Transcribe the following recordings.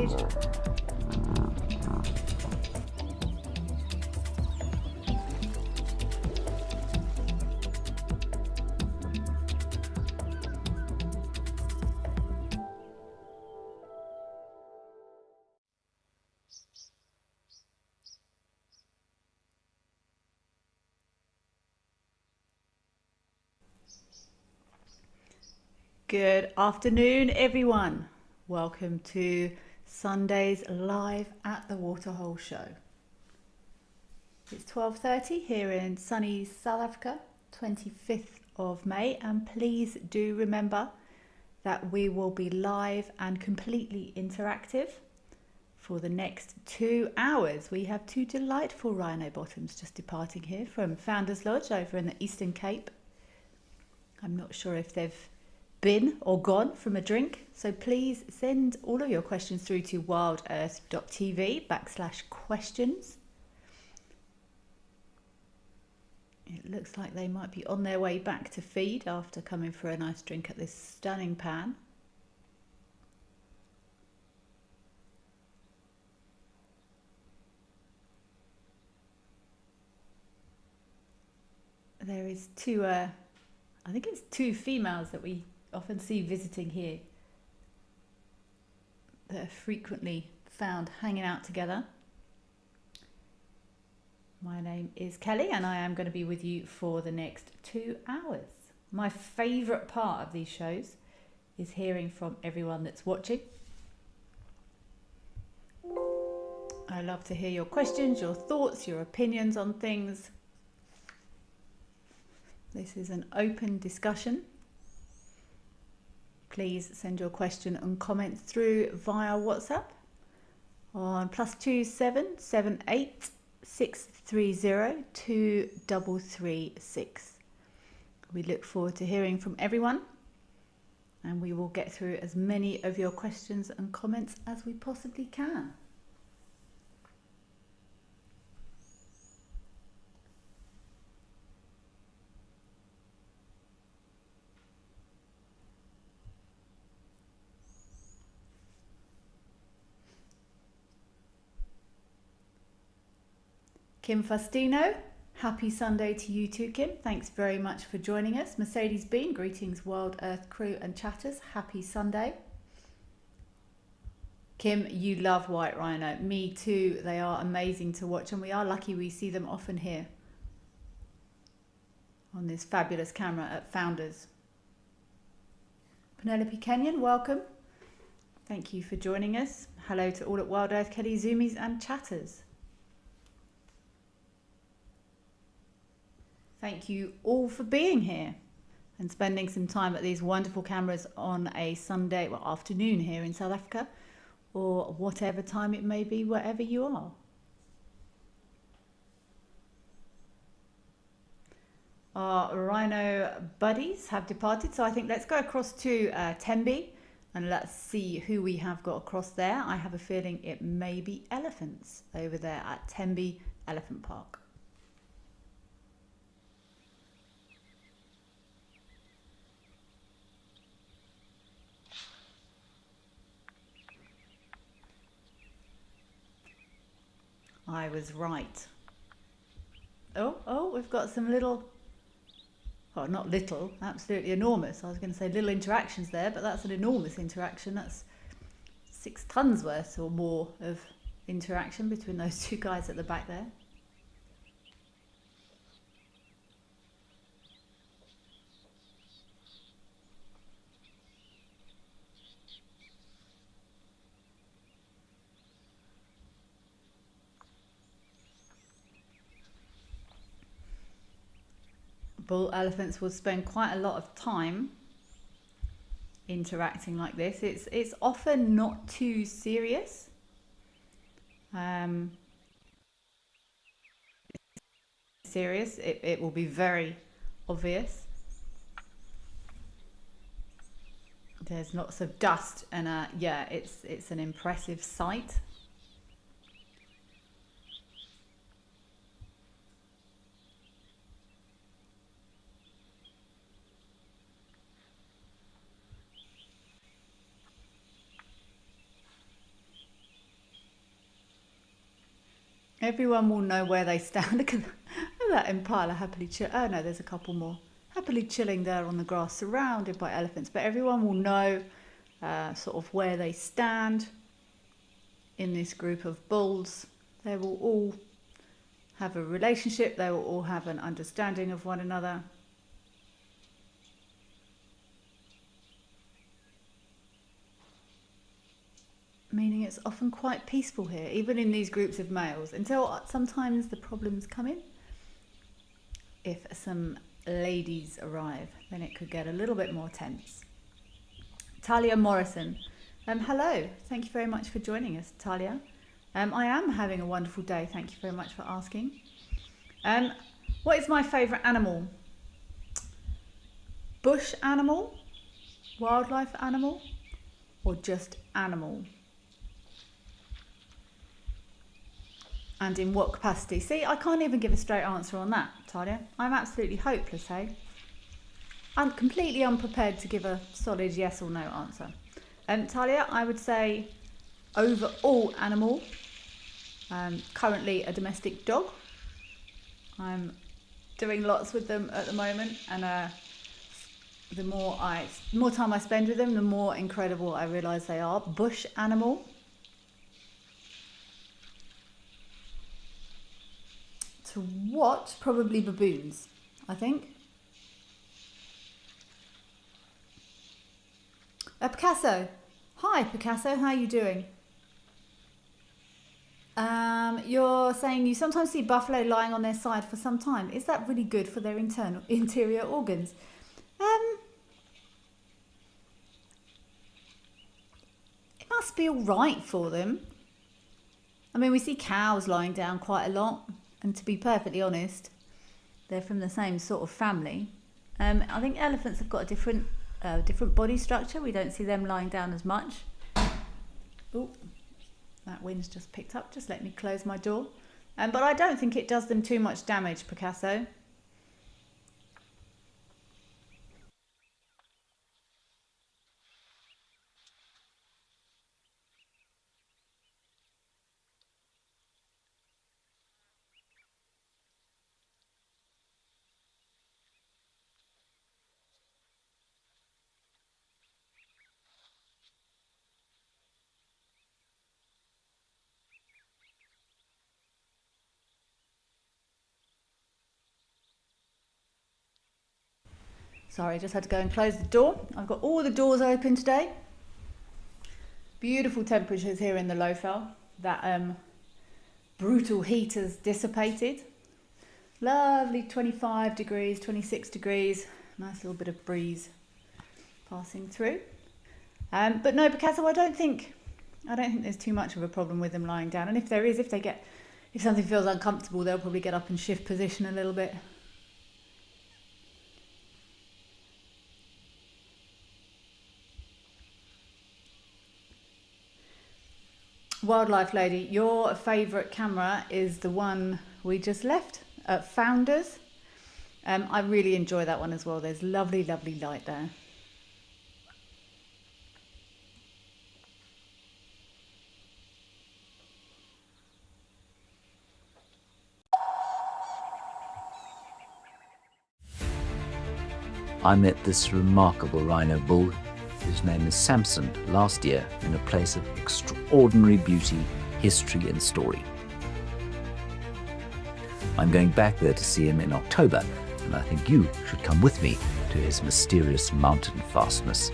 pleasure. Good afternoon, everyone. Welcome to Sunday's live at the Waterhole show. It's 12:30 here in sunny South Africa, 25th of May, and please do remember that we will be live and completely interactive for the next 2 hours. We have two delightful rhino bottoms just departing here from Founders Lodge over in the Eastern Cape. I'm not sure if they've been or gone from a drink, so please send all of your questions through to wildearth.tv/questions. It looks like they might be on their way back to feed after coming for a nice drink at this stunning pan. There is I think it's two females that we often see visiting here that are frequently found hanging out together. My name is Kelly and I am going to be with you for the next 2 hours. My favourite part of these shows is hearing from everyone that's watching. I love to hear your questions, your thoughts, your opinions on things. This is an open discussion. Please send your question and comment through via WhatsApp on +2 7 7 8 630 2336. We look forward to hearing from everyone, and we will get through as many of your questions and comments as we possibly can. Kim Fastino, happy Sunday to you too, Kim. Thanks very much for joining us. Mercedes Bean, greetings Wild Earth crew and chatters. Happy Sunday. Kim, you love white rhino. Me too. They are amazing to watch, and we are lucky we see them often here on this fabulous camera at Founders. Penelope Kenyon, welcome. Thank you for joining us. Hello to all at Wild Earth, Kelly, Zoomies and chatters. Thank you all for being here and spending some time at these wonderful cameras on a Sunday afternoon here in South Africa, or whatever time it may be wherever you are. Our rhino buddies have departed, so I think let's go across to Tembe and let's see who we have got across there. I have a feeling it may be elephants over there at Tembe Elephant Park. I was right. Oh, we've got some little, well, not little, absolutely enormous. I was going to say little interactions there, but that's an enormous interaction. That's 6 tons worth or more of interaction between those two guys at the back there. Bull elephants will spend quite a lot of time interacting like this. It's often not too serious. It will be very obvious. There's lots of dust and yeah, it's an impressive sight. Everyone will know where they stand. Look at that impala happily chill. Oh no, there's a couple more. Happily chilling there on the grass, surrounded by elephants. But everyone will know sort of where they stand in this group of bulls. They will all have a relationship. They will all have an understanding of one another. Meaning it's often quite peaceful here, even in these groups of males, until sometimes the problems come in. If some ladies arrive, then it could get a little bit more tense. Talia Morrison, hello, thank you very much for joining us, Talia. I am having a wonderful day, thank you very much for asking. What is my favourite animal? Bush animal, wildlife animal, or just animal? And in what capacity? See, I can't even give a straight answer on that, Talia. I'm absolutely hopeless, hey? I'm completely unprepared to give a solid yes or no answer. Talia, I would say overall animal. Currently a domestic dog. I'm doing lots with them at the moment, and the more time I spend with them, the more incredible I realise they are. Bush animal. To watch, probably baboons, I think. Picasso. Hi, Picasso. How are you doing? You're saying you sometimes see buffalo lying on their side for some time. Is that really good for their interior organs? It must be all right for them. I mean, we see cows lying down quite a lot. And to be perfectly honest, they're from the same sort of family. I think elephants have got a different body structure. We don't see them lying down as much. Oh, that wind's just picked up. Just let me close my door. But I don't think it does them too much damage, Picasso. Sorry, I just had to go and close the door. I've got all the doors open today. Beautiful temperatures here in the Lowfell. That brutal heat has dissipated. Lovely 25 degrees, 26 degrees. Nice little bit of breeze passing through. But no, Picasso, I don't think there's too much of a problem with them lying down. And if there is, if something feels uncomfortable, they'll probably get up and shift position a little bit. Wildlife lady, your favourite camera is the one we just left at Founders. I really enjoy that one as well. There's lovely, lovely light there. I met this remarkable rhino bull, whose name is Samson, last year in a place of extraordinary beauty, history and story. I'm going back there to see him in October, and I think you should come with me to his mysterious mountain fastness.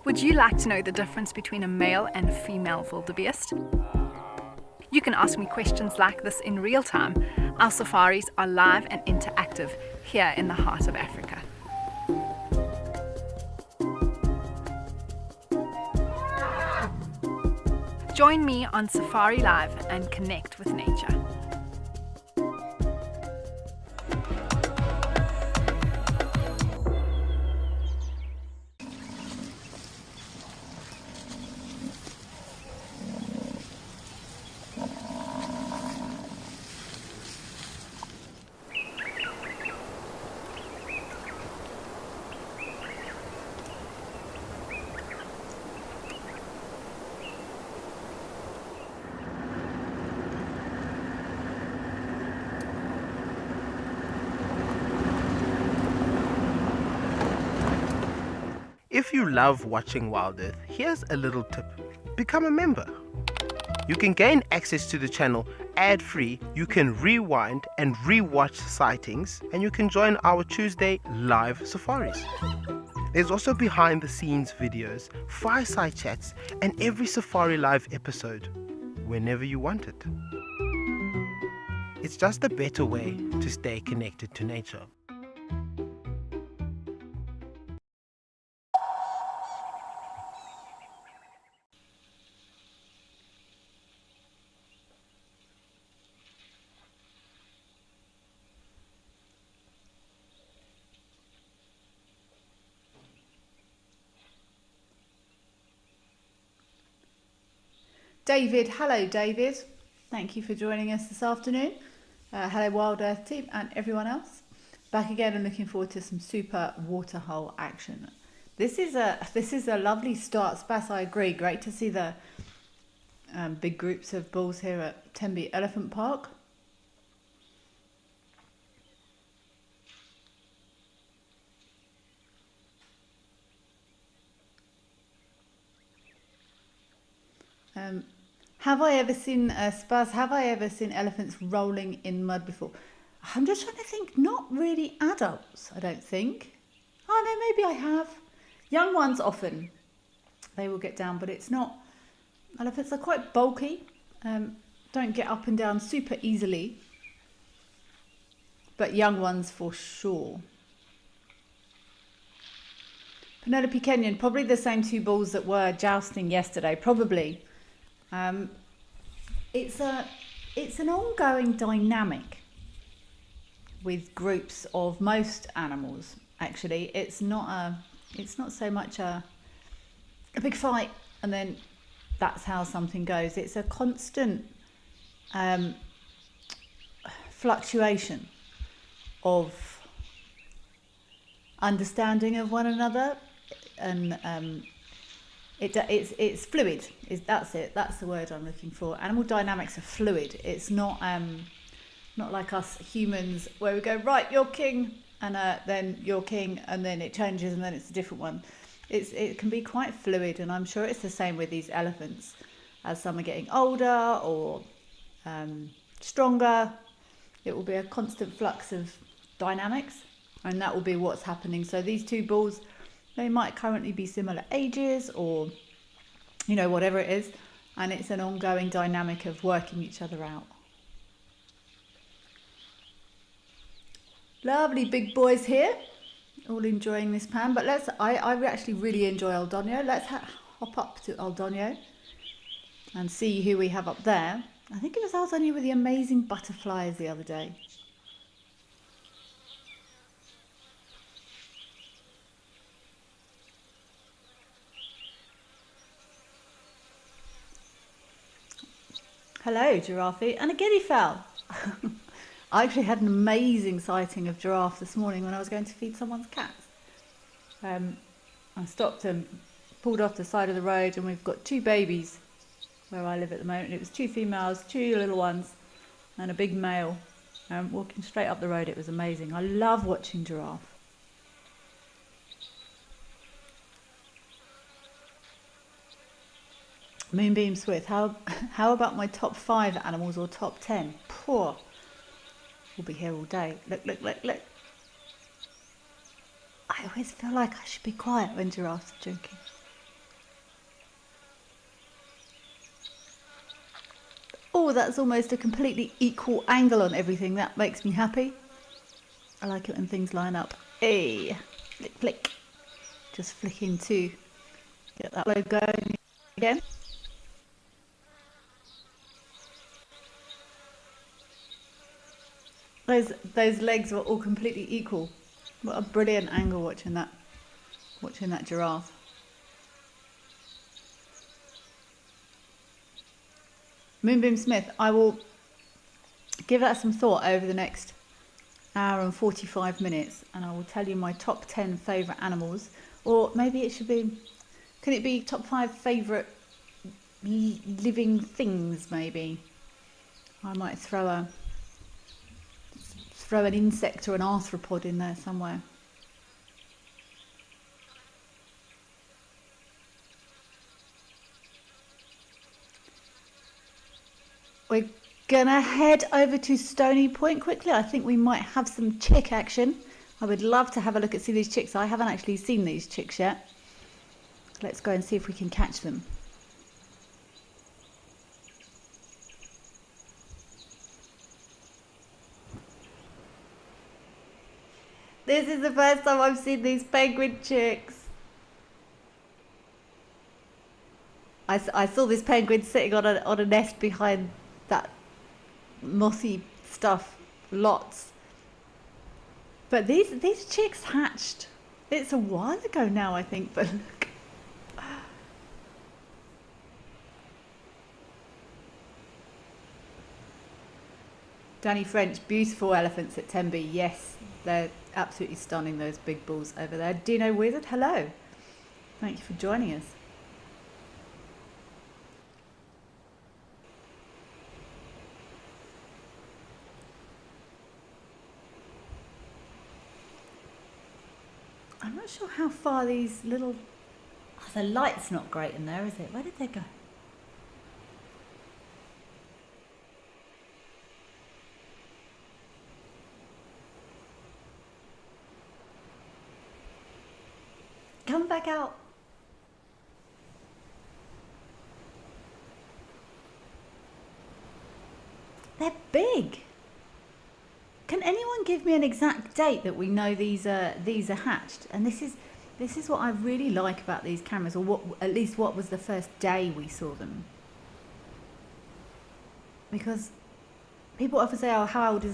Would you like to know the difference between a male and female wildebeest? You can ask me questions like this in real time. Our safaris are live and interactive here in the heart of Africa. Join me on Safari Live and connect with nature. If you love watching Wild Earth, here's a little tip. Become a member. You can gain access to the channel ad-free, you can rewind and re-watch sightings, and you can join our Tuesday live safaris. There's also behind the scenes videos, fireside chats, and every Safari Live episode, whenever you want it. It's just a better way to stay connected to nature. David, hello David. Thank you for joining us this afternoon. Hello Wild Earth team and everyone else. Back again and looking forward to some super waterhole action. This is a lovely start, Spas. I agree. Great to see the big groups of bulls here at Tenby Elephant Park. Have I ever seen Spaz? Have I ever seen elephants rolling in mud before? I'm just trying to think. Not really adults, I don't think. Oh no, maybe I have. Young ones often they will get down, but it's not. Elephants are quite bulky. Don't get up and down super easily. But young ones for sure. Penelope Kenyon, probably the same two bulls that were jousting yesterday, probably. It's an ongoing dynamic with groups of most animals. Actually, it's not so much a big fight and then that's how something goes. It's a constant fluctuation of understanding of one another, and it's fluid. That's it. That's the word I'm looking for. Animal dynamics are fluid. It's not like us humans where we go, right, you're king, and then you're king, and then it changes, and then it's a different one. It can be quite fluid, and I'm sure it's the same with these elephants. As some are getting older or stronger, it will be a constant flux of dynamics, and that will be what's happening. So these two bulls, they might currently be similar ages or, whatever it is. And it's an ongoing dynamic of working each other out. Lovely big boys here, all enjoying this pan. But I actually really enjoy Aldonio. Let's hop up to Aldonio and see who we have up there. I think it was Aldonio with the amazing butterflies the other day. Hello, giraffe, and a guinea fowl. I actually had an amazing sighting of giraffe this morning when I was going to feed someone's cats. I stopped and pulled off the side of the road, and we've got two babies where I live at the moment. It was two females, two little ones, and a big male walking straight up the road. It was amazing. I love watching giraffe. Moonbeam Swift, how about my top 5 animals or top 10? Poor. We'll be here all day. Look. I always feel like I should be quiet when giraffes are drinking. Oh, that's almost a completely equal angle on everything. That makes me happy. I like it when things line up. Hey, flick, flick. Just flicking to get that logo going again. Those legs were all completely equal. What a brilliant angle watching that giraffe. Moonbeam Smith, I will give that some thought over the next hour and 45 minutes, and I will tell you my top 10 favourite animals, or maybe it should be, can it be top 5 favourite living things maybe? I might throw an insect or an arthropod in there somewhere. We're gonna head over to Stony Point quickly. I think we might have some chick action. I would love to have a look at these chicks. I haven't actually seen these chicks yet. Let's go and see if we can catch them. This is the first time I've seen these penguin chicks. I saw this penguin sitting on a nest behind that mossy stuff, lots. But these chicks hatched. It's a while ago now, I think, but look. Danny French, beautiful elephants at Tenby. Yes, they're absolutely stunning, those big bulls over there. Dino Wizard, hello. Thank you for joining us. I'm not sure how far these little... Oh, the light's not great in there, is it? Where did they go? Come back out. They're big. Can anyone give me an exact date that we know these are hatched? And this is what I really like about these cameras, or at least what was the first day we saw them. Because people often say, "Oh, how old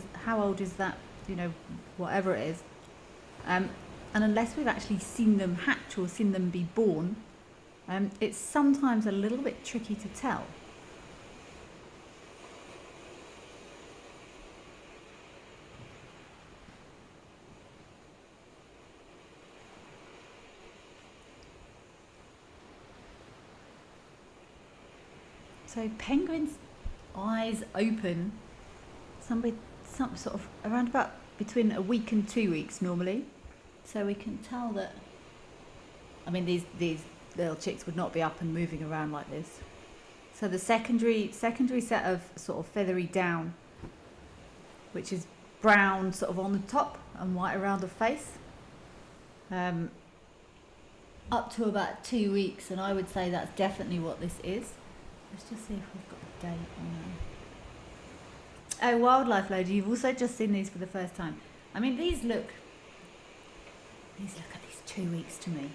is that? You know, whatever it is." And unless we've actually seen them hatch or seen them be born, it's sometimes a little bit tricky to tell. So penguins' eyes open some sort of around about between a week and 2 weeks normally. So we can tell that, I mean, these little chicks would not be up and moving around like this. So the secondary set of sort of feathery down, which is brown sort of on the top and white around the face, up to about 2 weeks, and I would say that's definitely what this is. Let's just see if we've got a date on there. Oh, Wildlife Loader, you've also just seen these for the first time. I mean, these look at least 2 weeks to me.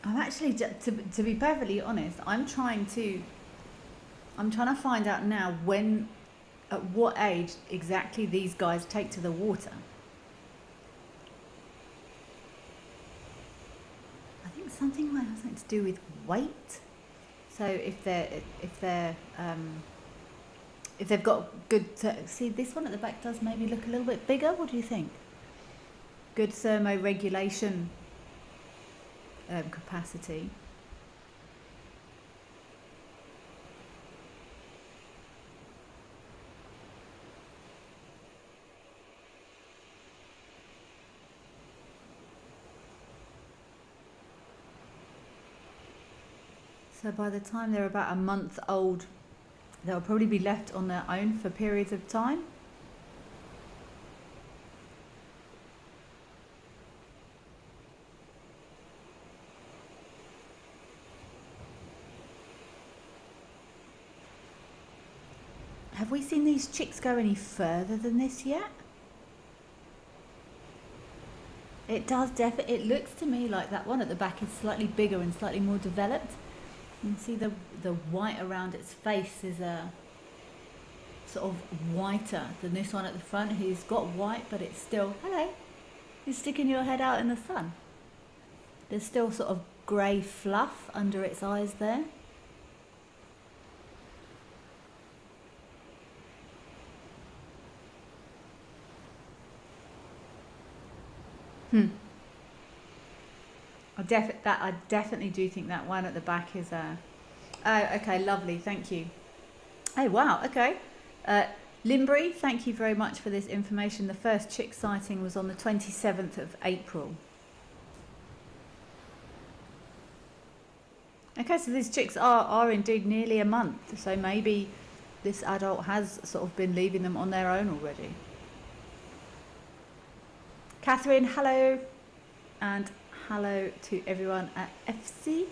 I'm actually, to be perfectly honest, I'm trying to find out now at what age exactly these guys take to the water. I think something might have something to do with weight. So if they've got good, see this one at the back does maybe look a little bit bigger. What do you think? Good thermoregulation capacity. So by the time they're about a month old, they'll probably be left on their own for periods of time. Have we seen these chicks go any further than this yet? It does it looks to me like that one at the back is slightly bigger and slightly more developed. You can see the white around its face is a sort of whiter than this one at the front, who's got white, but it's still, hello, you're sticking your head out in the sun. There's still sort of grey fluff under its eyes there. I definitely do think that one at the back is a... Oh, okay, lovely, thank you. Oh, wow, okay. Limbury, thank you very much for this information. The first chick sighting was on the 27th of April. Okay, so these chicks are indeed nearly a month. So maybe this adult has sort of been leaving them on their own already. Catherine, hello. And hello to everyone at FC.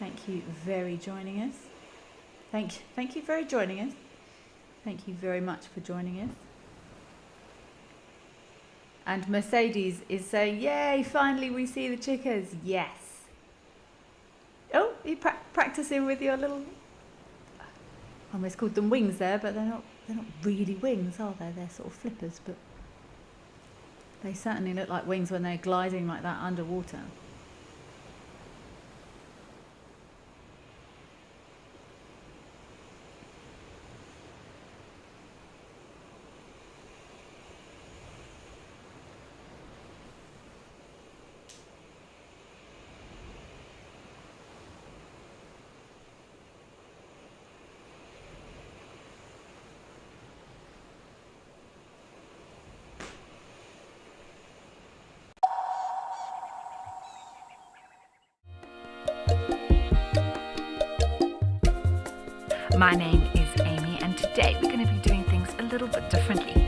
Thank you very joining us. Thank you for joining us. Thank you very much for joining us. And Mercedes is saying, yay, finally we see the chickers. Yes. Oh, you practicing with your little... I almost called them wings there, but they're not really wings, are they? They're sort of flippers, but they certainly look like wings when they're gliding like that underwater. My name is Amy, and today we're going to be doing things a little bit differently.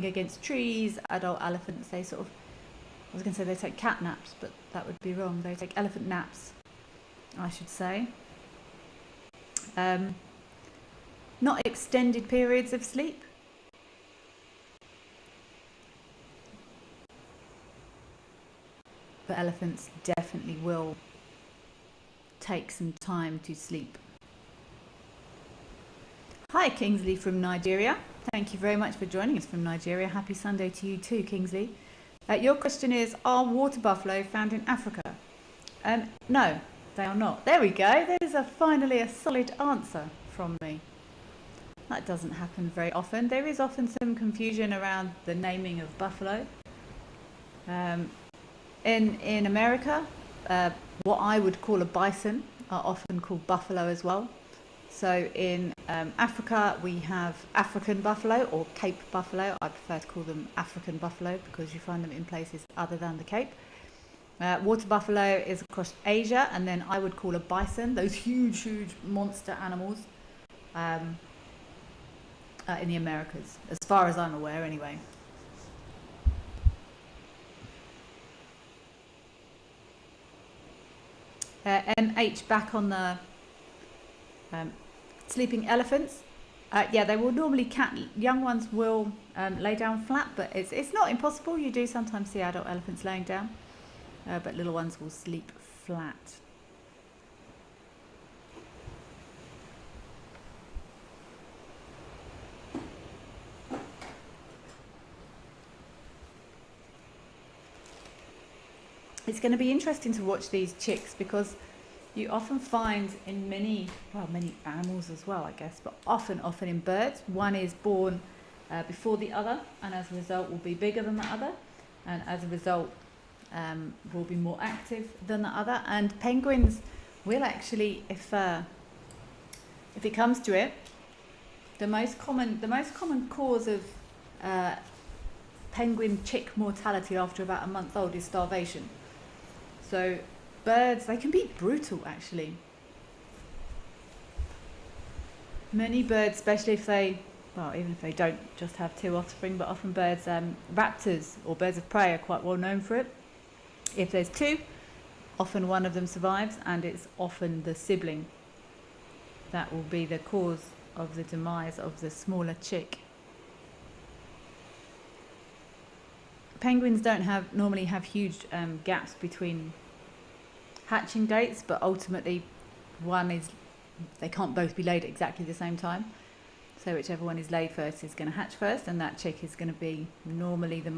against trees. Adult elephants, I was going to say they take cat naps, but that would be wrong. They take elephant naps, I should say. Not extended periods of sleep. But elephants definitely will take some time to sleep. Hi, Kingsley from Nigeria. Thank you very much for joining us from Nigeria. Happy Sunday to you too, Kingsley. Your question is, are water buffalo found in Africa? No, they are not. There we go. There's finally a solid answer from me. That doesn't happen very often. There is often some confusion around the naming of buffalo. In America, what I would call a bison are often called buffalo as well. So in Africa, we have African buffalo or Cape buffalo. I prefer to call them African buffalo because you find them in places other than the Cape. Water buffalo is across Asia, and then I would call a bison, those huge monster animals, in the Americas, as far as I'm aware anyway. MH back on the sleeping elephants. Yeah, they will normally young ones will lay down flat, but it's not impossible. You do sometimes see adult elephants laying down, but little ones will sleep flat. It's going to be interesting to watch these chicks because you often find in many animals as well, I guess, but often in birds, one is born before the other, and as a result will be bigger than the other, and as a result will be more active than the other. And penguins will actually, if it comes to it, the most common cause of penguin chick mortality after about a month old is starvation. So birds, they can be brutal actually. Many birds, especially even if they don't just have two offspring, but often birds, raptors or birds of prey are quite well known for it. If there's two, often one of them survives, and it's often the sibling that will be the cause of the demise of the smaller chick. Penguins don't normally have huge gaps between hatching dates, but ultimately they can't both be laid at exactly the same time. So whichever one is laid first is going to hatch first, and that chick is going to be normally the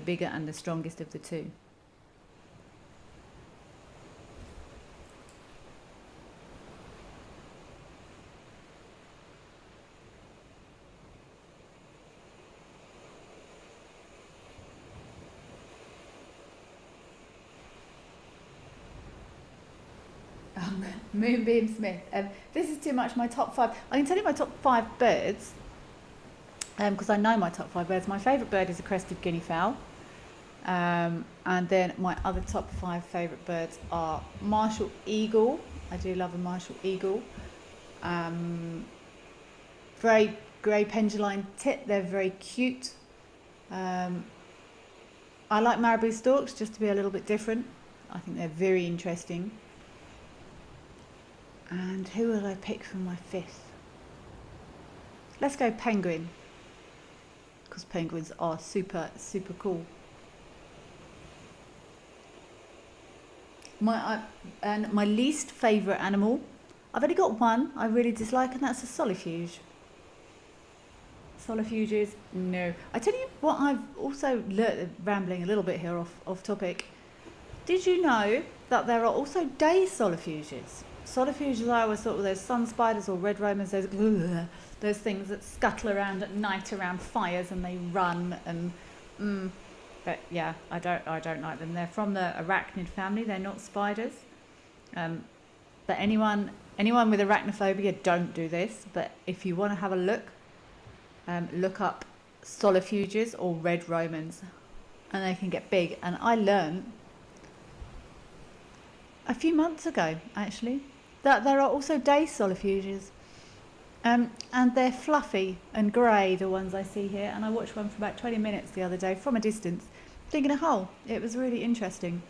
bigger and the strongest of the two. Moonbeam Smith. This is too much. My top 5. I can tell you my top 5 birds because I know my top 5 birds. My favourite bird is a crested guinea fowl, and then my other top 5 favourite birds are martial eagle. I do love a martial eagle. Very grey penduline tit. They're very cute. I like marabou storks just to be a little bit different. I think they're very interesting. And who will I pick for my 5th? Let's go penguin, because penguins are super cool. My least favourite animal, I've only got one I really dislike, and that's a solifuge. Solifuges, no. I tell you what, I've also learnt, rambling a little bit here off topic. Did you know that there are also day solifuges? Solifuges, I always thought, were those sun spiders or red romans, those things that scuttle around at night around fires and they run and but yeah, I don't like them. They're from the arachnid family. They're not spiders. But anyone with arachnophobia, don't do this. But if you want to have a look up solifuges or red romans, and they can get big. And I learned a few months ago actually that there are also day solifuges. And they're fluffy and grey, the ones I see here. And I watched one for about 20 minutes the other day from a distance, digging a hole. It was really interesting.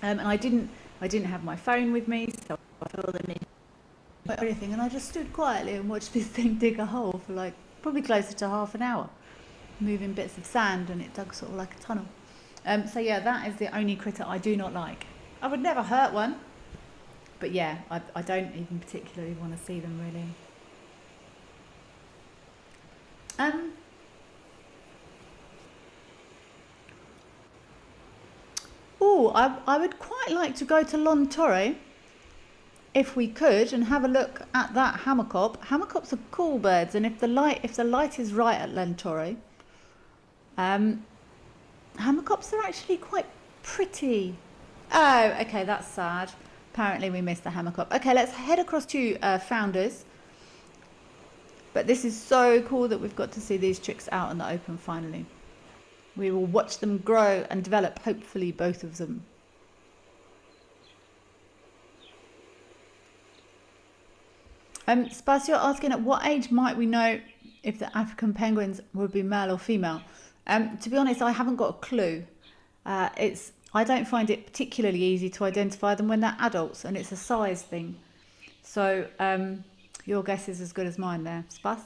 And I didn't have my phone with me, so I filled them in or anything, and I just stood quietly and watched this thing dig a hole for like probably closer to half an hour, moving bits of sand, and it dug sort of like a tunnel. So yeah, that is the only critter I do not like. I would never hurt one, but yeah, I don't even particularly want to see them really. I would quite like to go to Lontorre if we could and have a look at that hammerkop. Hammerkops are cool birds, and if the light is right at Lontorre, hammerkops are actually quite pretty. Oh, okay, that's sad. Apparently we missed the hammerkop. Okay, let's head across to Founders. But this is so cool that we've got to see these chicks out in the open finally. We will watch them grow and develop, hopefully both of them. Spacio asking, at what age might we know if the African penguins would be male or female? To be honest, I haven't got a clue. I don't find it particularly easy to identify them when they're adults, and it's a size thing. So your guess is as good as mine there, Spas.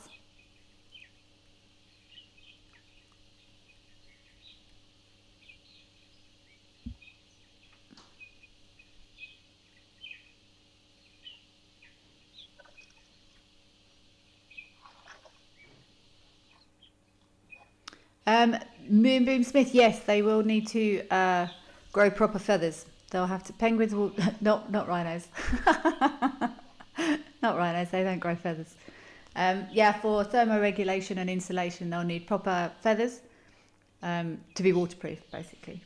Moonboom Smith, yes, they will need to grow proper feathers. They'll have to. Penguins will not rhinos. Not rhinos. They don't grow feathers. Yeah, for thermoregulation and insulation, they'll need proper feathers to be waterproof, basically.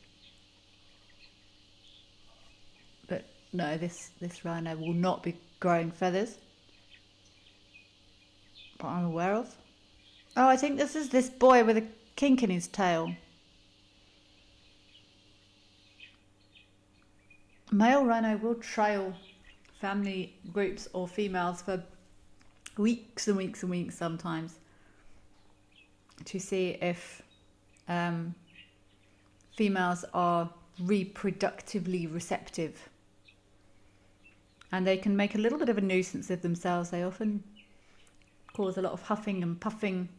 But no, this rhino will not be growing feathers. What I'm aware of. Oh, I think this is this boy with a kink in his tail. Male rhino will trail family groups or females for weeks and weeks and weeks sometimes to see if females are reproductively receptive. And they can make a little bit of a nuisance of themselves. They often cause a lot of huffing and puffing.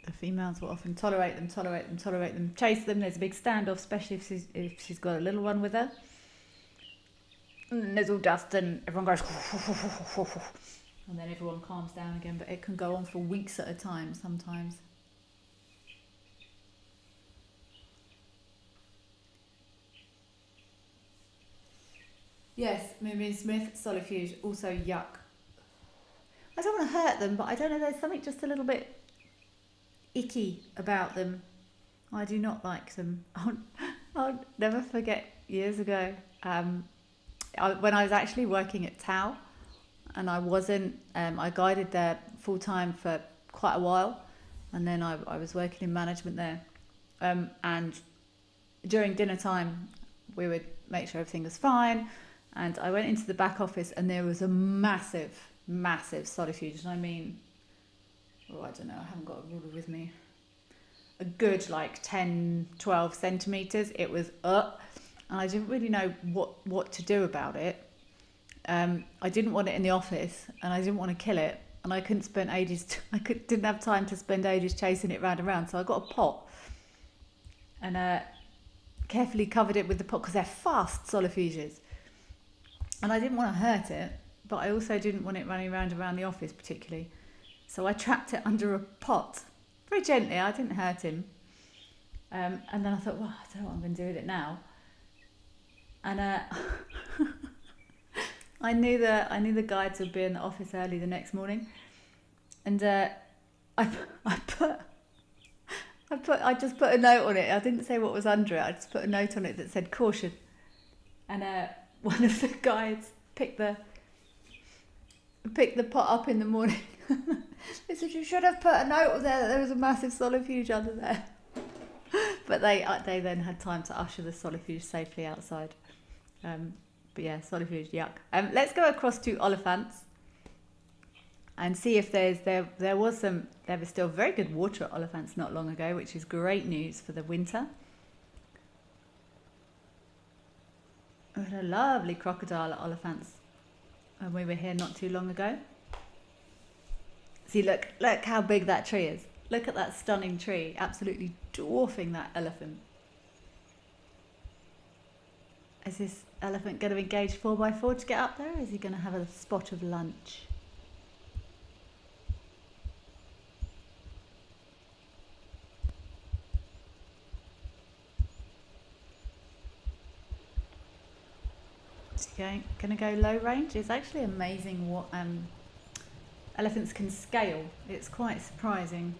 The females will often tolerate them, chase them. There's a big standoff, especially if she's got a little one with her. And there's all dust and everyone goes and then everyone calms down again, but it can go on for weeks at a time sometimes. Yes, Moonbeam Smith, Solifuge, also yuck. I don't want to hurt them, but I don't know, there's something just a little bit icky about them. I do not like them. I'll never forget years ago when I was actually working at Tau, and I wasn't, I guided there full time for quite a while, and then I was working in management there, and during dinner time we would make sure everything was fine, and I went into the back office and there was a massive solifuge, and I mean, I don't know, I haven't got a ruler with me, a good like 10-12 centimetres. It was and I didn't really know what to do about it. I didn't want it in the office, and I didn't want to kill it, and I couldn't spend ages didn't have time to spend ages chasing it round and round, so I got a pot and carefully covered it with the pot, because they're fast solifuges, and I didn't want to hurt it, but I also didn't want it running round and around the office particularly. So I trapped it under a pot, very gently. I didn't hurt him. And then I thought, well, I don't know what I'm going to do with it now. And I knew the guides would be in the office early the next morning, and I just put a note on it. I didn't say what was under it. I just put a note on it that said caution. And one of the guides picked the picked the pot up in the morning. They said, you should have put a note there that there was a massive solifuge under there. But they then had time to usher the solifuge safely outside. But yeah, solifuge, yuck. Let's go across to Oliphants and see if there was still very good water at Oliphants not long ago, which is great news for the winter. We had a lovely crocodile at Oliphants when we were here not too long ago. See, look how big that tree is. Look at that stunning tree, absolutely dwarfing that elephant. Is this elephant going to engage 4x4 to get up there? Or is he going to have a spot of lunch? Is he going to go low range? It's actually amazing what elephants can scale. It's quite surprising.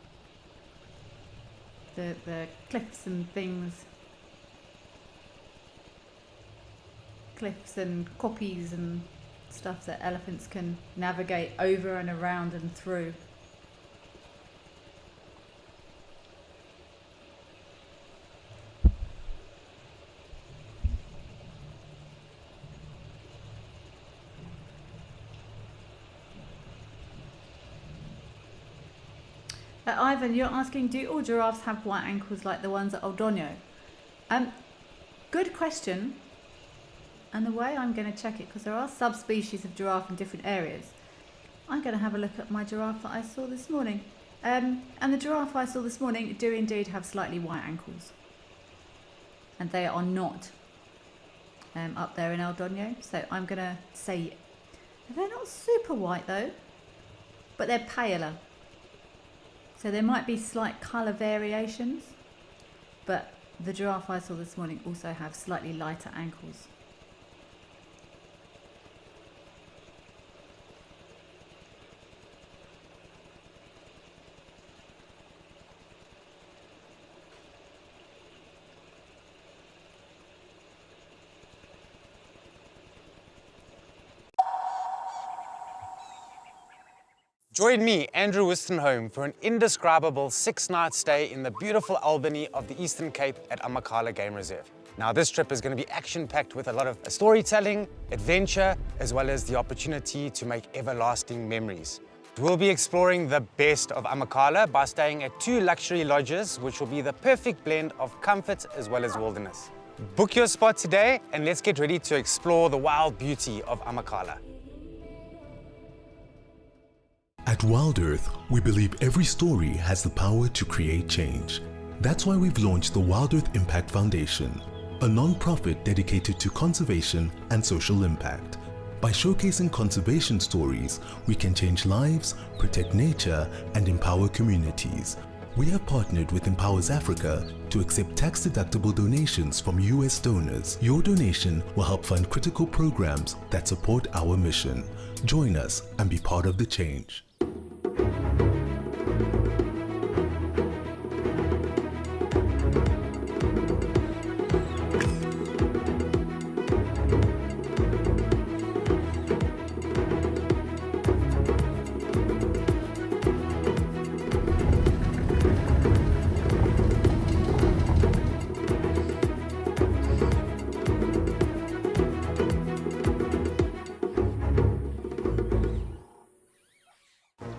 The cliffs and things. Cliffs and koppies and stuff that elephants can navigate over and around and through. Ivan, you're asking, do all giraffes have white ankles like the ones at Old Donyo? Good question. And the way I'm going to check it, because there are subspecies of giraffe in different areas, I'm going to have a look at my giraffe that I saw this morning. And the giraffe I saw this morning do indeed have slightly white ankles. And they are not up there in El Donyo. So I'm going to say, they're not super white though, but they're paler. So there might be slight colour variations, but the giraffe I saw this morning also have slightly lighter ankles. Join me, Andrew Wistenholm, for an indescribable 6-night stay in the beautiful Albany of the Eastern Cape at Amakhala Game Reserve. Now this trip is going to be action-packed with a lot of storytelling, adventure, as well as the opportunity to make everlasting memories. We'll be exploring the best of Amakhala by staying at 2 luxury lodges, which will be the perfect blend of comfort as well as wilderness. Book your spot today and let's get ready to explore the wild beauty of Amakhala. At Wild Earth, we believe every story has the power to create change. That's why we've launched the Wild Earth Impact Foundation, a non-profit dedicated to conservation and social impact. By showcasing conservation stories, we can change lives, protect nature, and empower communities. We have partnered with Empowers Africa to accept tax-deductible donations from US donors. Your donation will help fund critical programs that support our mission. Join us and be part of the change.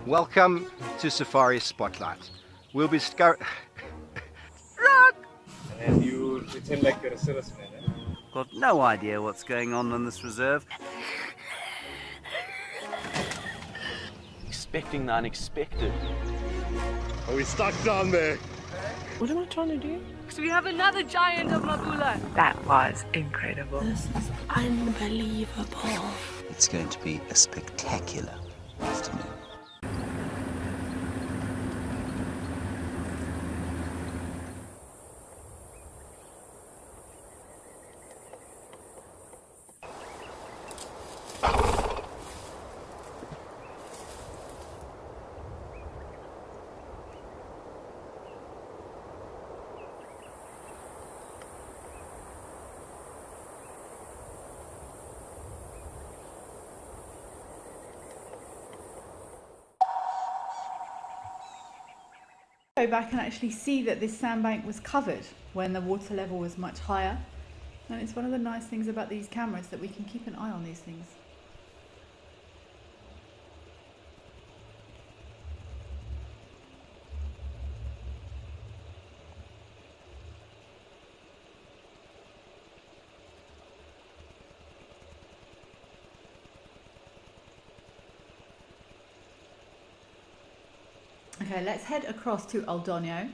Welcome to Safari Spotlight. We'll be And you pretend like you're a serviceman, eh? Got no idea what's going on in this reserve. Expecting the unexpected. Are we stuck down there? What am I trying to do? So we have another giant of Mabula. That was incredible. This is unbelievable. It's going to be a spectacular afternoon. Go back and actually see that this sandbank was covered when the water level was much higher. And it's one of the nice things about these cameras that we can keep an eye on these things. Okay, let's head across to Aldonio.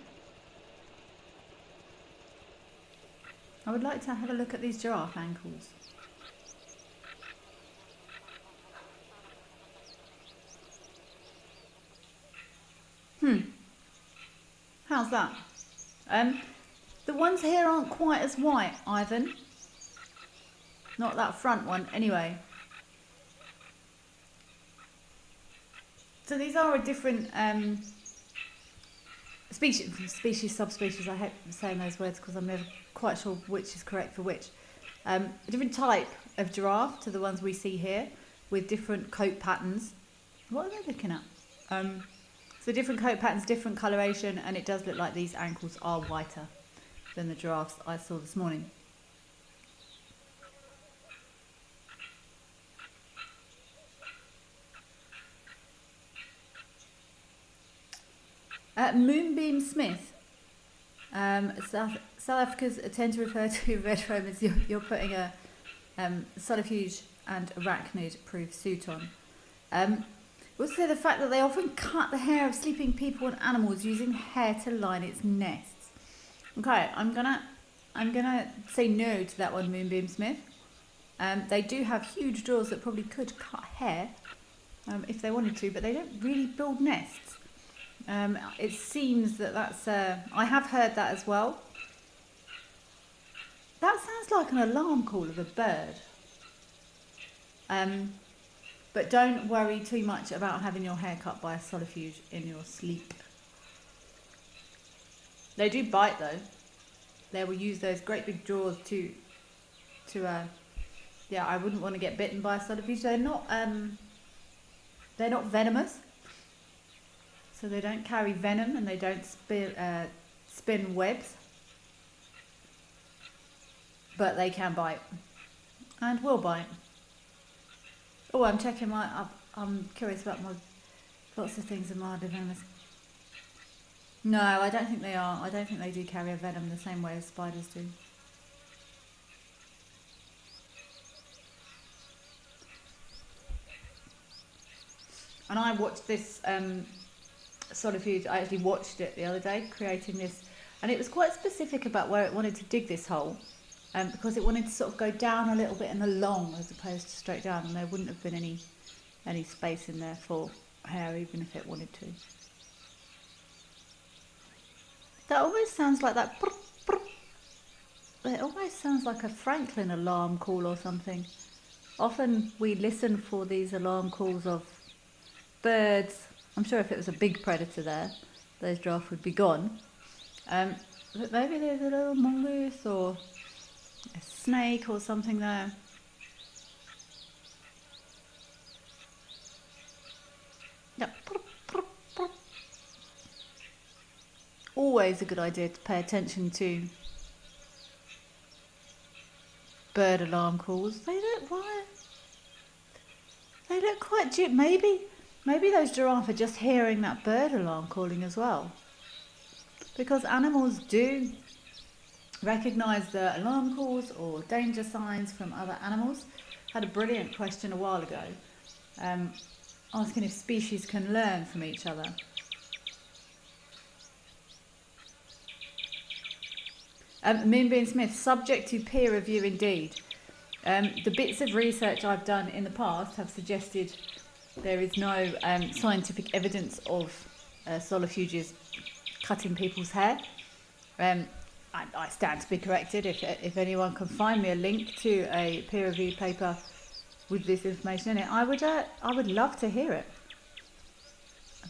I would like to have a look at these giraffe ankles. How's that? The ones here aren't quite as white, Ivan. Not that front one, anyway. So these are a different species, subspecies. I hate saying those words because I'm never quite sure which is correct for which. A different type of giraffe to the ones we see here, with different coat patterns. What are they looking at? So different coat patterns, different coloration, and it does look like these ankles are whiter than the giraffes I saw this morning. Moonbeam Smith. South Africans tend to refer to red foam as you're putting a subterfuge and arachnid-proof suit on. Also, the fact that they often cut the hair of sleeping people and animals using hair to line its nests. Okay, I'm gonna say no to that one, Moonbeam Smith. They do have huge jaws that probably could cut hair if they wanted to, but they don't really build nests. It seems that that's... I have heard that as well. That sounds like an alarm call of a bird. But don't worry too much about having your hair cut by a subterfuge in your sleep. They do bite though. They will use those great big jaws to yeah, I wouldn't want to get bitten by a subterfuge. They're not venomous. So they don't carry venom and they don't spin webs. But they can bite. And will bite. Oh, I'm checking I'm curious about lots of things are mildly venomous. No, I don't think they are. I don't think they do carry a venom the same way as spiders do. And I watched this subterfuge. I actually watched it the other day, creating this, and it was quite specific about where it wanted to dig this hole, because it wanted to sort of go down a little bit and along as opposed to straight down, and there wouldn't have been any space in there for hair, even if it wanted to. That almost sounds like that. It almost sounds like a Franklin alarm call or something. Often we listen for these alarm calls of birds. I'm sure if it was a big predator there, those giraffe would be gone. But maybe there's a little mongoose or a snake or something there. Yeah. Always a good idea to pay attention to bird alarm calls. They look quite cute. Maybe those giraffe are just hearing that bird alarm calling as well. Because animals do recognise the alarm calls or danger signs from other animals. I had a brilliant question a while ago, asking if species can learn from each other. Moonbeam Smith, subject to peer review indeed. The bits of research I've done in the past have suggested there is no scientific evidence of subterfuges cutting people's hair. I stand to be corrected. If anyone can find me a link to a peer-reviewed paper with this information in it, I would love to hear it.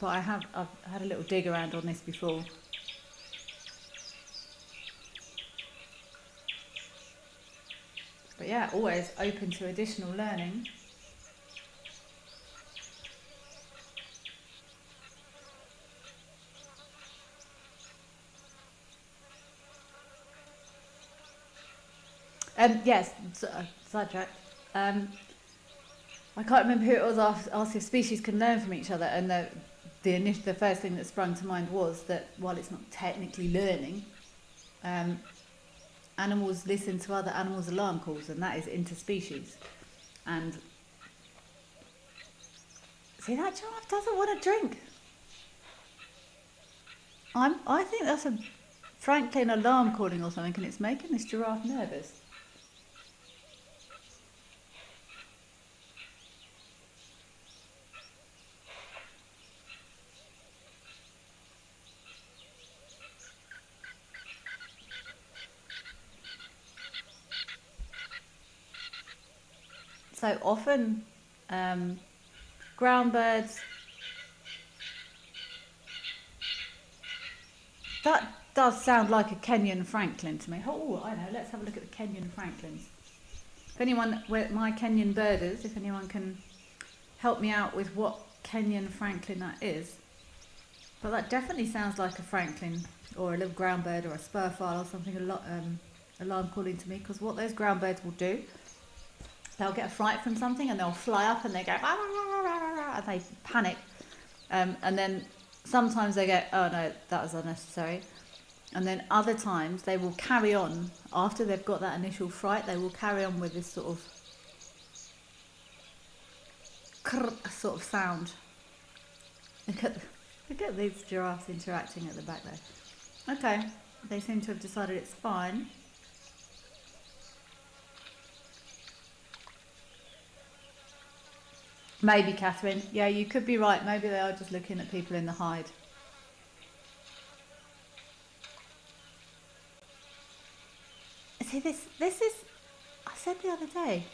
But I've had a little dig around on this before. But yeah, always open to additional learning. Yes, sidetrack. I can't remember who it was asked if species can learn from each other, and the first thing that sprung to mind was that while it's not technically learning, animals listen to other animals' alarm calls, and that is interspecies. And see, that giraffe doesn't want to drink. I think that's a Franklin alarm calling or something, and it's making this giraffe nervous. So often, ground birds, that does sound like a Kenyan franklin to me. Oh, I know, let's have a look at the Kenyan franklins. If anyone, my Kenyan birders, if anyone can help me out with what Kenyan franklin that is. But that definitely sounds like a franklin, or a little ground bird, or a spurfile, or something alarm calling to me, because what those ground birds will do, they'll get a fright from something and they'll fly up and they go, "Ah, rah, rah, rah, rah," and they panic. And then sometimes they go, "Oh no, that was unnecessary." And then other times they will carry on, after they've got that initial fright, they will carry on with this sort of sound. Look at these giraffes interacting at the back there. Okay, they seem to have decided it's fine. Maybe, Catherine. Yeah, you could be right. Maybe they are just looking at people in the hide. See, this is, I said the other day,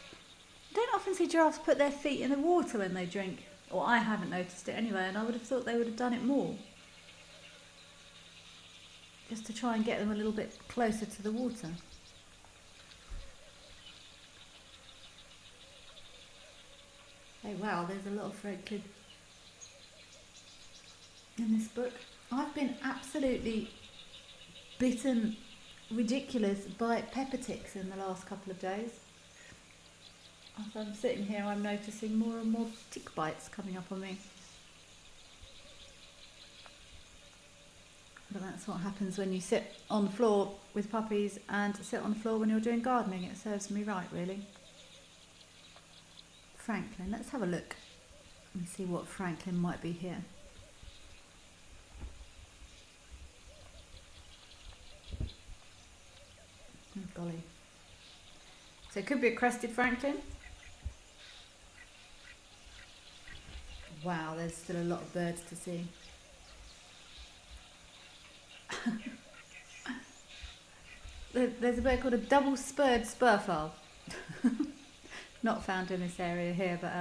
I don't often see giraffes put their feet in the water when they drink. Or I haven't noticed it anyway, and I would have thought they would have done it more. Just to try and get them a little bit closer to the water. Hey, wow, there's a lot of Franklin in this book. I've been absolutely bitten ridiculous by pepper ticks in the last couple of days. As I'm sitting here, I'm noticing more and more tick bites coming up on me. But that's what happens when you sit on the floor with puppies and sit on the floor when you're doing gardening. It serves me right, really. Franklin, let's have a look and see what Franklin might be here. Oh, golly. So it could be a crested Franklin. Wow, there's still a lot of birds to see. There's a bird called a double-spurred spurfile. Not found in this area here, but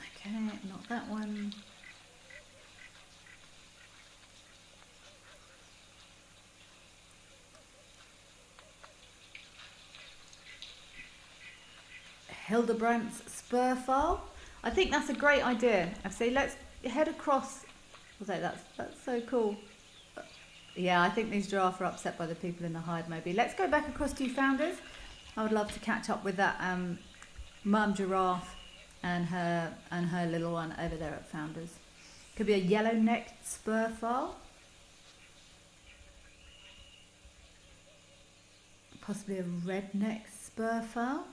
okay, not that one. Hildebrandt's spurfile. I think that's a great idea. I say let's head across. I was like, that's so cool. Yeah, I think these giraffe are upset by the people in the hide, maybe. Let's go back across to you founders. I would love to catch up with that mum giraffe and her little one over there at founders. Could be a yellow-necked spurfile. Possibly a red-necked spurfile.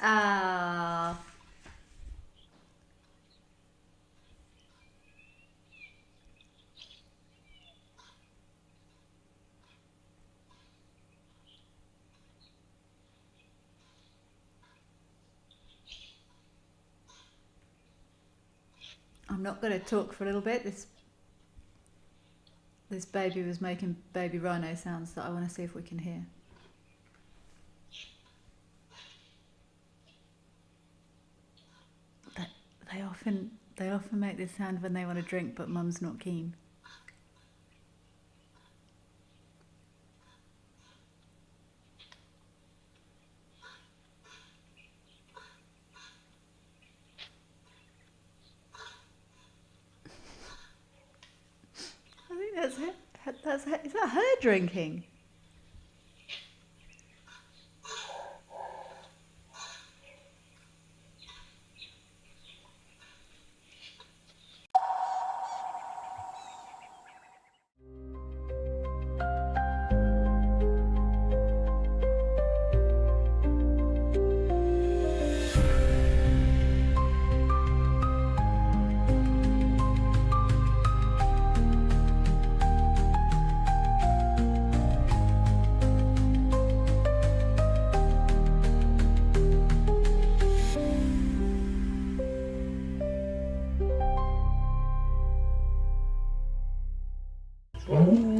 Ah. I'm not going to talk for a little bit. This baby was making baby rhino sounds that I want to see if we can hear. They often make this sound when they want to drink, but Mum's not keen. Is that her drinking?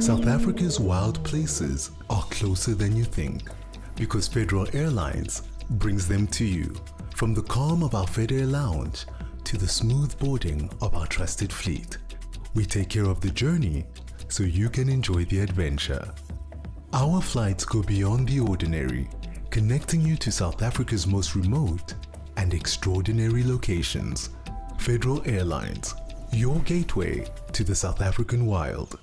South Africa's wild places are closer than you think because Federal Airlines brings them to you. From the calm of our Fed Lounge to the smooth boarding of our trusted fleet, we take care of the journey so you can enjoy the adventure. Our flights go beyond the ordinary, connecting you to South Africa's most remote and extraordinary locations. Federal Airlines, your gateway to the South African wild.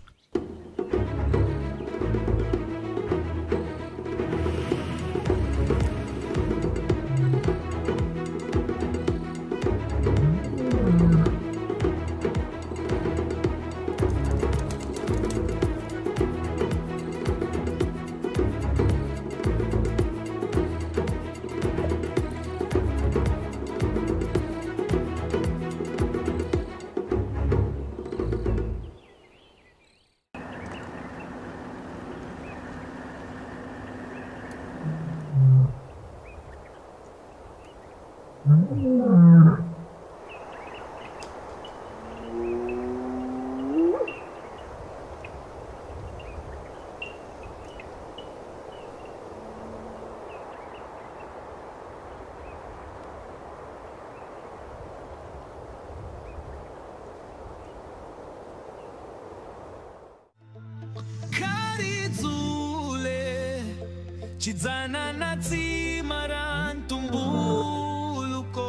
Chidzana na tsima ra ntumbuluko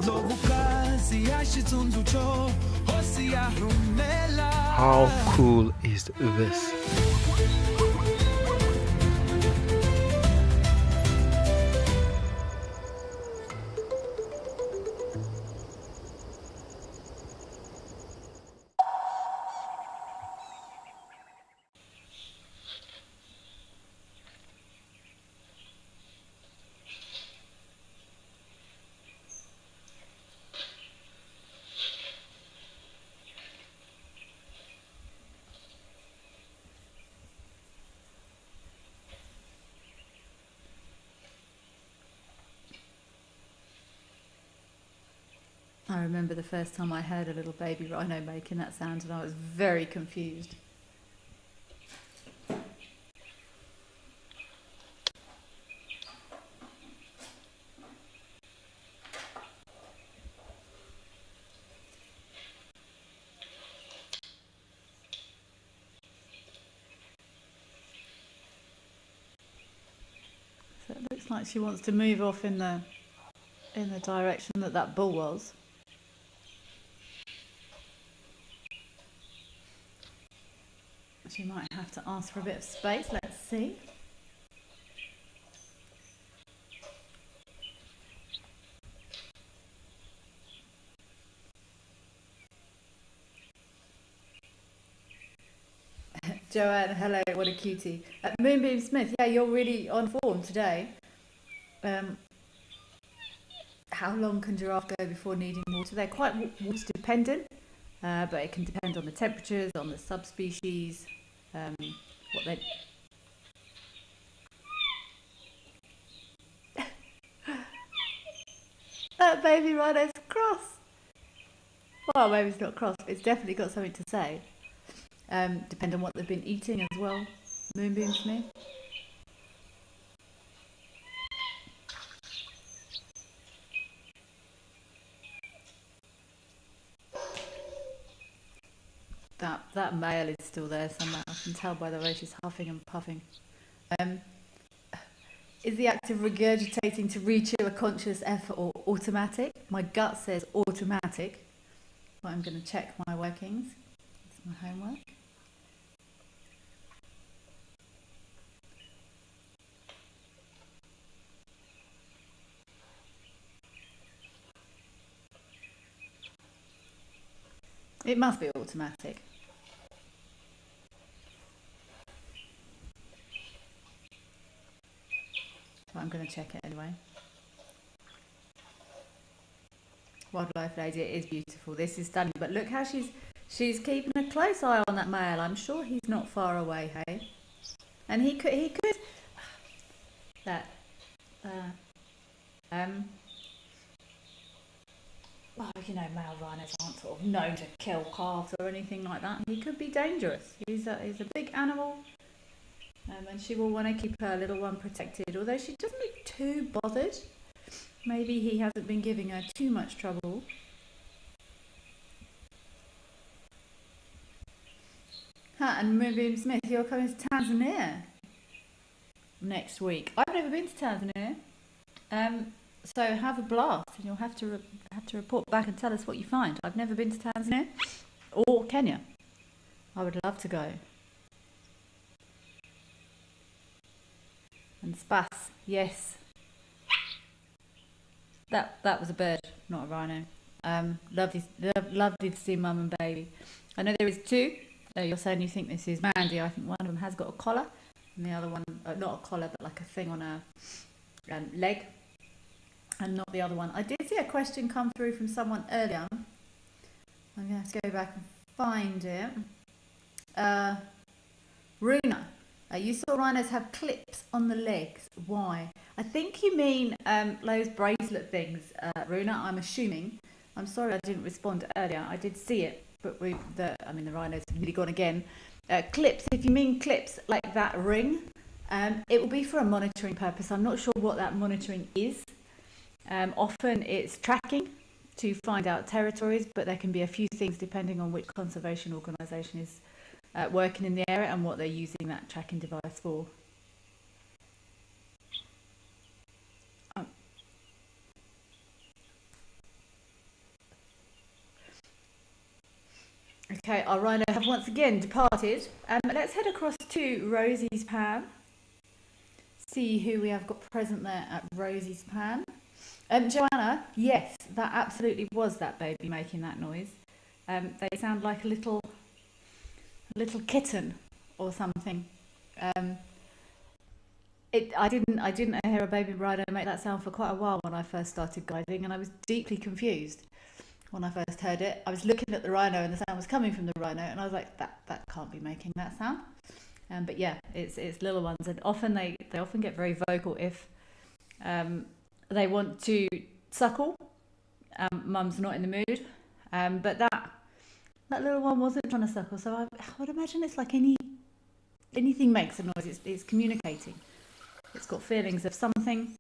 Lovukazi ya xitsundzuxo hosi ya rhumela. How cool is this? I remember the first time I heard a little baby rhino making that sound and I was very confused. So it looks like she wants to move off in the direction that bull was. She might have to ask for a bit of space. Let's see. Joanne, hello, what a cutie. Moonbeam Smith, yeah, you're really on form today. How long can giraffe go before needing water? They're quite water dependent, but it can depend on the temperatures, on the subspecies, what they... That baby rhino's cross. Well, maybe it's not cross, but it's definitely got something to say. Depend on what they've been eating as well. Moonbeam Smith. That male is still there somehow. I can tell by the way she's huffing and puffing. Is the act of regurgitating to rechew a conscious effort or automatic? My gut says automatic. But I'm going to check my workings. It's my homework. It must be automatic. So I'm going to check it anyway. Wildlife lady, it is beautiful. This is stunning. But look how she's keeping a close eye on that male. I'm sure he's not far away, hey? And he could that well, you know, male rhinos aren't sort of known to kill calves or anything like that. He could be dangerous. He's a big animal, and she will want to keep her little one protected. Although she doesn't look too bothered. Maybe he hasn't been giving her too much trouble. And Moonbeam Smith, you're coming to Tanzania next week. I've never been to Tanzania. So have a blast, and you'll have to report back and tell us what you find. I've never been to Tanzania or Kenya. I would love to go. And Spas, yes. That was a bird, not a rhino. Lovely to see mum and baby. I know there is two. You're saying you think this is Mandy. I think one of them has got a collar, and the other one, not a collar, but like a thing on a leg, and not the other one. I did see a question come through from someone earlier. I'm going to have to go back and find it. Runa, you saw rhinos have clips on the legs. Why? I think you mean those bracelet things, Runa, I'm assuming. I'm sorry I didn't respond earlier. I did see it, but the rhinos have nearly gone again. Clips, if you mean clips like that ring, it will be for a monitoring purpose. I'm not sure what that monitoring is. Often it's tracking to find out territories, but there can be a few things depending on which conservation organisation is working in the area and what they're using that tracking device for. Okay, our rhino have once again departed. Let's head across to Rosie's Pan. See who we have got present there at Rosie's Pan. Joanna, yes, that absolutely was that baby making that noise. They sound like a little kitten or something. I didn't hear a baby rhino make that sound for quite a while when I first started guiding, and I was deeply confused when I first heard it. I was looking at the rhino and the sound was coming from the rhino, and I was like, that can't be making that sound. But yeah, it's little ones, and often they often get very vocal if they want to suckle. Mum's not in the mood, but that little one wasn't trying to suckle, so I would imagine it's like anything makes a noise. It's communicating. It's got feelings of something,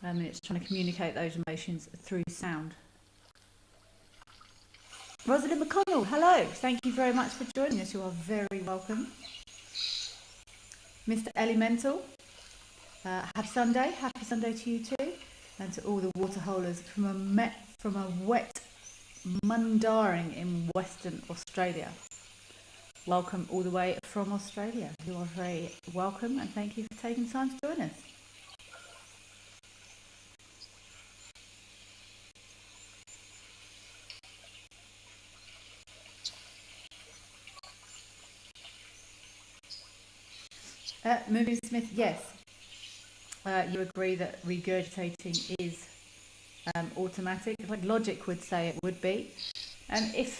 and it's trying to communicate those emotions through sound. Rosalind McConnell, hello. Thank you very much for joining us. You are very welcome. Mr. Elemental, happy Sunday to you too, and to all the waterholers from a wet Mundaring in Western Australia. Welcome all the way from Australia. You are very welcome, and thank you for taking time to join us. Moving Smith, yes. You agree that regurgitating is automatic. Like logic would say it would be. If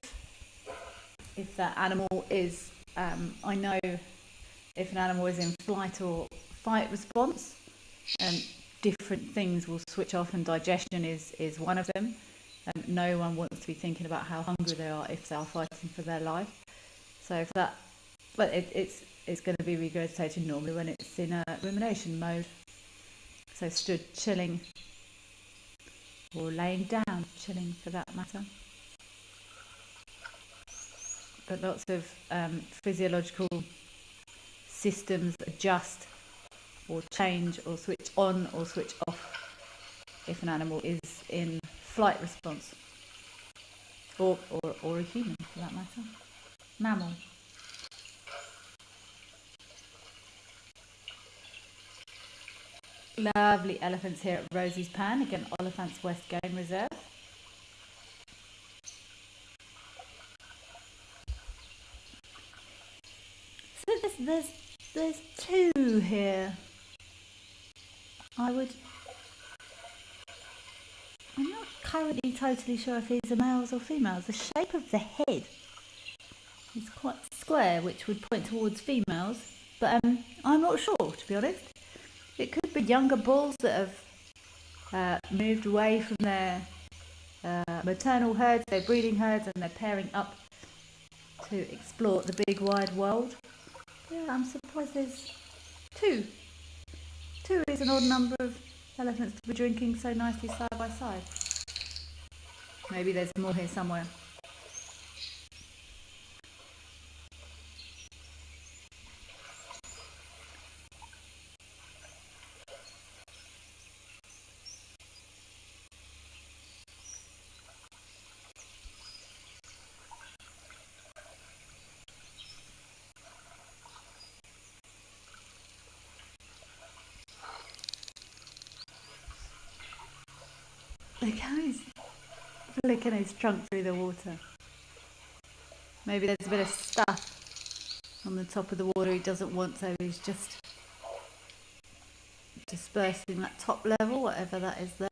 that animal is, I know if an animal is in flight or fight response, different things will switch off, and digestion is one of them. No one wants to be thinking about how hungry they are if they are fighting for their life. So if that, but it's going to be regurgitating normally when it's in a rumination mode. So stood chilling, or laying down chilling for that matter. But lots of physiological systems adjust or change or switch on or switch off if an animal is in flight response. Or a human, for that matter. Mammal. Lovely elephants here at Rosie's Pan, again, Oliphants West Game Reserve. So there's two here. I'm not currently totally sure if these are males or females. The shape of the head is quite square, which would point towards females, but I'm not sure, to be honest. It could be younger bulls that have moved away from their maternal herds, their breeding herds, and they're pairing up to explore the big wide world. Yeah, I'm surprised there's two. Two is an odd number of elephants to be drinking so nicely side by side. Maybe there's more here somewhere. Look how he's flicking his trunk through the water. Maybe there's a bit of stuff on the top of the water he doesn't want, so he's just dispersing that top level, whatever that is there.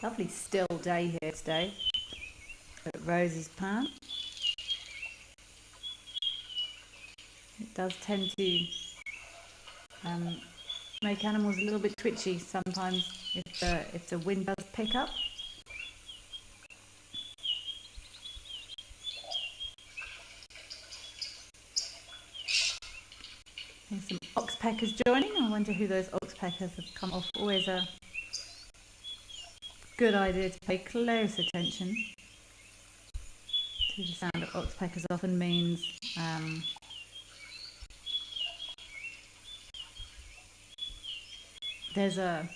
Lovely still day here today at Rosie's Pan. It does tend to make animals a little bit twitchy sometimes if the wind does pick up. There's some oxpeckers joining. I wonder who those oxpeckers have come off. Always a good idea to pay close attention to the sound of oxpeckers. Often means there's a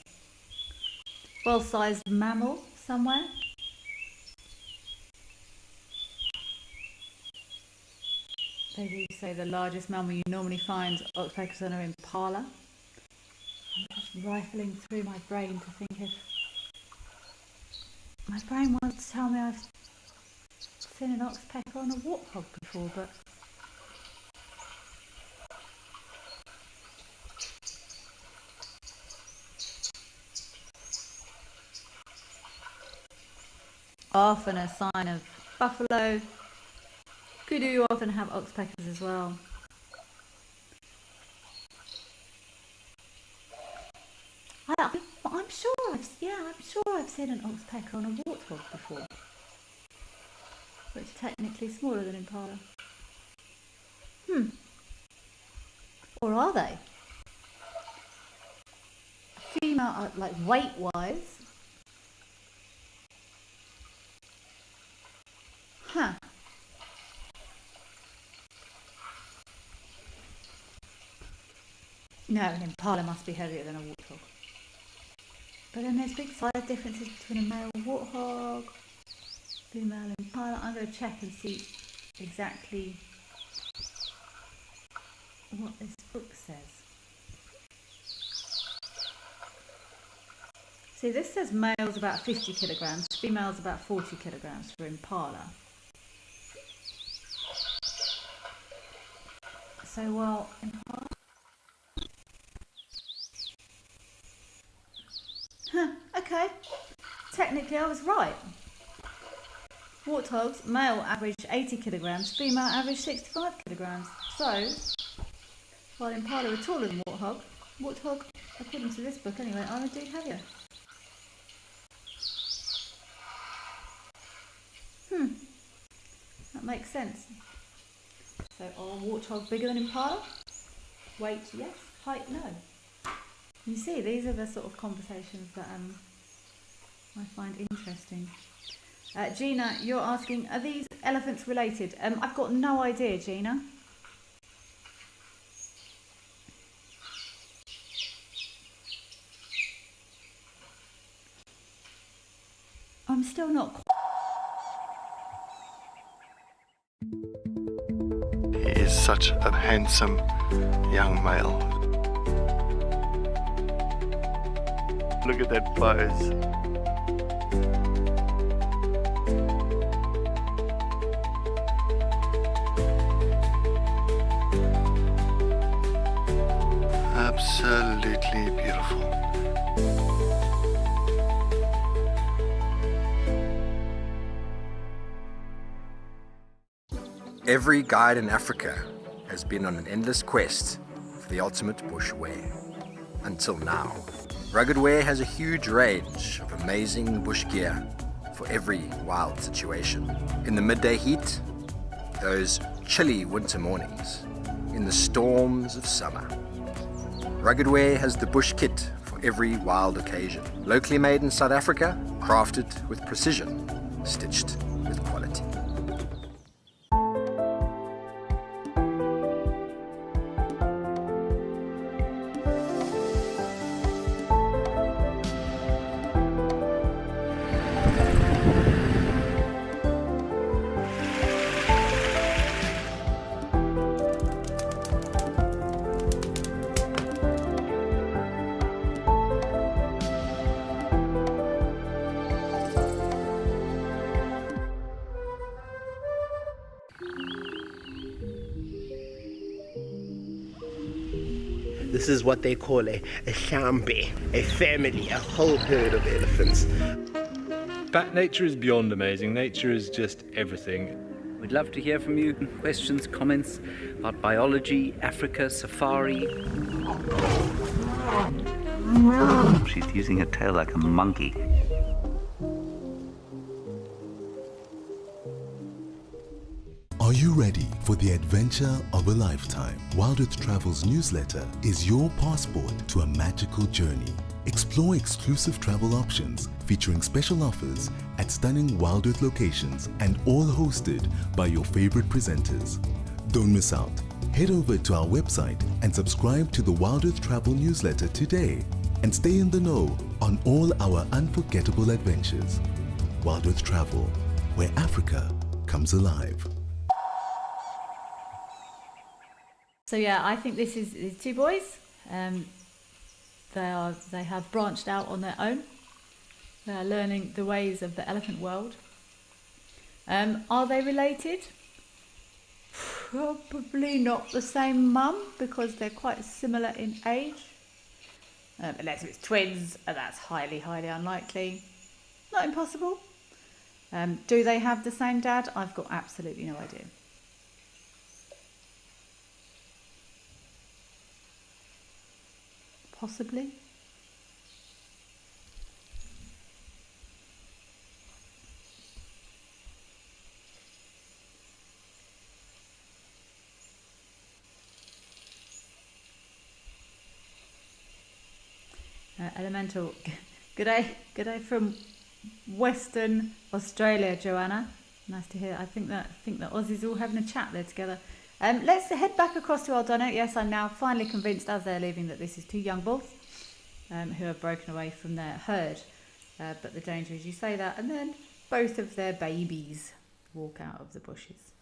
well-sized mammal somewhere. They do say the largest mammal you normally find oxpeckers on are impala. I'm just rifling through my brain to think if my brain wants to tell me I've seen an oxpecker on a warthog before, but often a sign of buffalo. Kudu often have oxpeckers as well. I'm sure I've seen an oxpecker on a warthog before, which is technically smaller than impala. Or are they? Female, like weight-wise. Huh. No, an impala must be heavier than a warthog. But then there's big size differences between a male warthog, female impala. I'm going to check and see exactly what this book says. See, this says males about 50 kilograms, females about 40 kilograms for impala. So while impala... Okay. Technically I was right. Warthogs, male average 80 kilograms, female average 65 kilograms. So, while impala are taller than warthog, according to this book anyway, are indeed heavier. That makes sense. So, are warthog bigger than impala? Weight, yes. Height, no. You see, these are the sort of conversations that I find interesting. Gina, you're asking, are these elephants related? I've got no idea, Gina. I'm still not. He is such a handsome young male. Look at that pose. Absolutely beautiful. Every guide in Africa has been on an endless quest for the ultimate bush wear. Until now. Rugged Wear has a huge range of amazing bush gear for every wild situation. In the midday heat, those chilly winter mornings, in the storms of summer. Rugged Wear has the bush kit for every wild occasion. Locally made in South Africa, crafted with precision, stitched with quality. This is what they call a shambe, a family, a whole herd of elephants. But nature is beyond amazing. Nature is just everything. We'd love to hear from you. Questions, comments about biology, Africa, safari. She's using her tail like a monkey. Are you ready for the adventure of a lifetime? Wild Earth Travel's newsletter is your passport to a magical journey. Explore exclusive travel options featuring special offers at stunning Wild Earth locations and all hosted by your favorite presenters. Don't miss out. Head over to our website and subscribe to the Wild Earth Travel newsletter today and stay in the know on all our unforgettable adventures. Wild Earth Travel, where Africa comes alive. So yeah, I think this is these two boys. They have branched out on their own. They are learning the ways of the elephant world. Are they related? Probably not the same mum because they're quite similar in age. Unless it's twins, that's highly, highly unlikely. Not impossible. Do they have the same dad? I've got absolutely no idea. Possibly. Elemental, good day from Western Australia, Joanna. Nice to hear. I think that Aussies all having a chat there together. Let's head back across to Aldona. Yes, I'm now finally convinced as they're leaving that this is two young bulls who have broken away from their herd. But the danger is you say that and then both of their babies walk out of the bushes.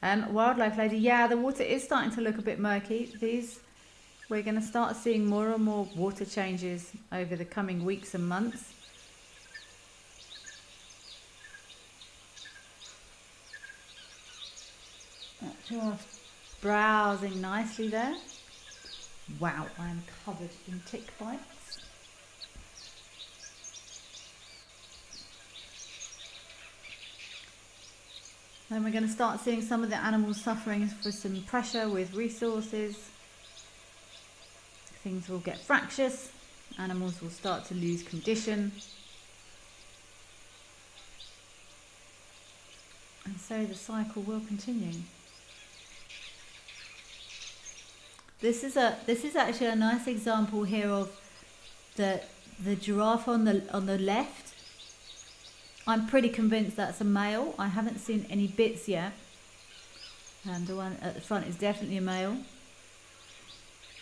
Wildlife lady, yeah, the water is starting to look a bit murky. We're going to start seeing more and more water changes over the coming weeks and months. Just browsing nicely there. Wow, I am covered in tick bites. Then we're going to start seeing some of the animals suffering for some pressure with resources. Things will get fractious. Animals will start to lose condition. And so the cycle will continue. This is actually a nice example here of the giraffe on the left. I'm pretty convinced that's a male. I haven't seen any bits yet. And the one at the front is definitely a male.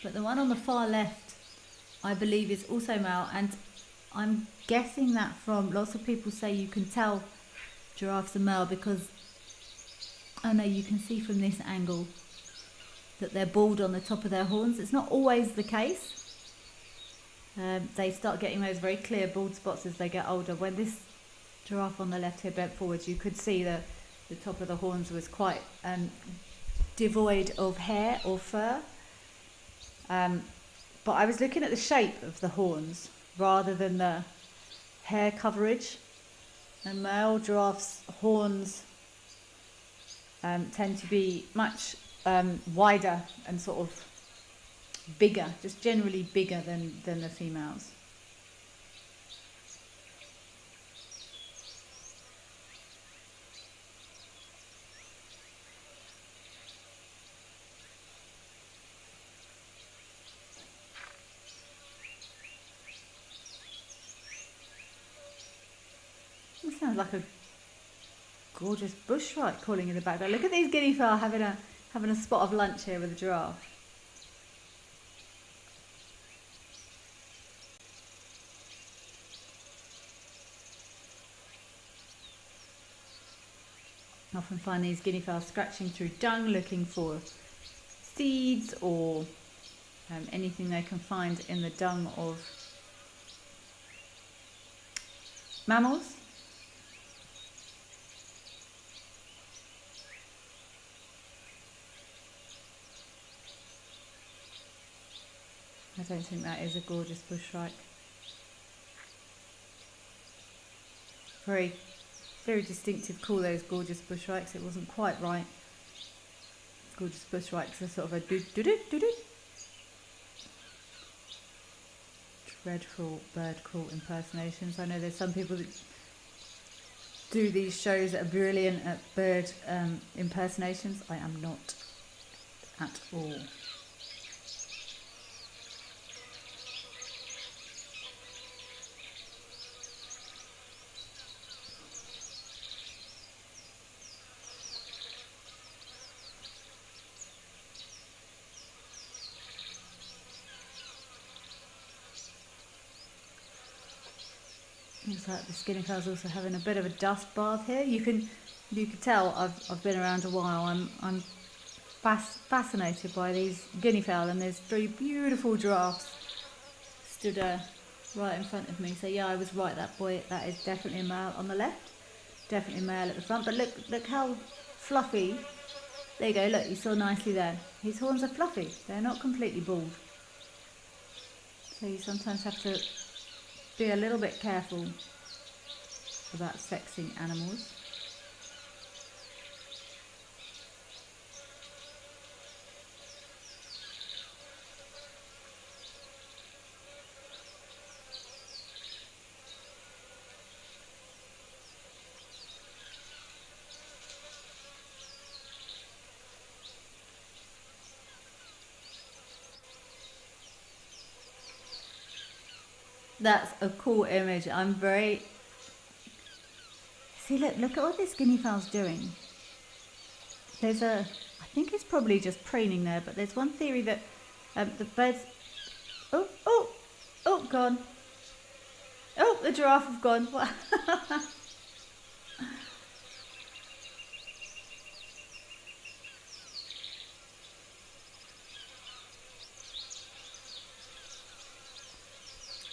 But the one on the far left, I believe, is also male. And I'm guessing that from lots of people say you can tell giraffes are male because, oh no, you can see from this angle that they're bald on the top of their horns. It's not always the case. They start getting those very clear bald spots as they get older. When this giraffe on the left here bent forwards, you could see the top of the horns was quite devoid of hair or fur. But I was looking at the shape of the horns rather than the hair coverage. And male giraffes' horns tend to be much wider and sort of bigger, just generally bigger than the females. It sounds like a gorgeous bushrat calling in the background. Look at these guinea fowl having a spot of lunch here with a giraffe. I often find these guinea fowls scratching through dung looking for seeds or anything they can find in the dung of mammals. I don't think that is a gorgeous bushrat. Very, very distinctive call, those gorgeous bushrats. It wasn't quite right. Gorgeous bushrats are sort of a do-do-do-do-do. Dreadful bird call impersonations. I know there's some people that do these shows that are brilliant at bird impersonations. I am not at all. Looks like the guinea fowl's also having a bit of a dust bath here. You can tell I've been around a while. I'm fascinated by these guinea fowl, and there's three beautiful giraffes stood right in front of me. So yeah, I was right. That is definitely a male on the left, definitely a male at the front. But look how fluffy. There you go. Look, you saw nicely there. His horns are fluffy. They're not completely bald. So you sometimes have to be a little bit careful about sexing animals. That's a cool image. I'm very... See, look at what this guinea fowl's doing. There's I think it's probably just preening there, but there's one theory that the birds... Oh, gone. Oh, the giraffe have gone.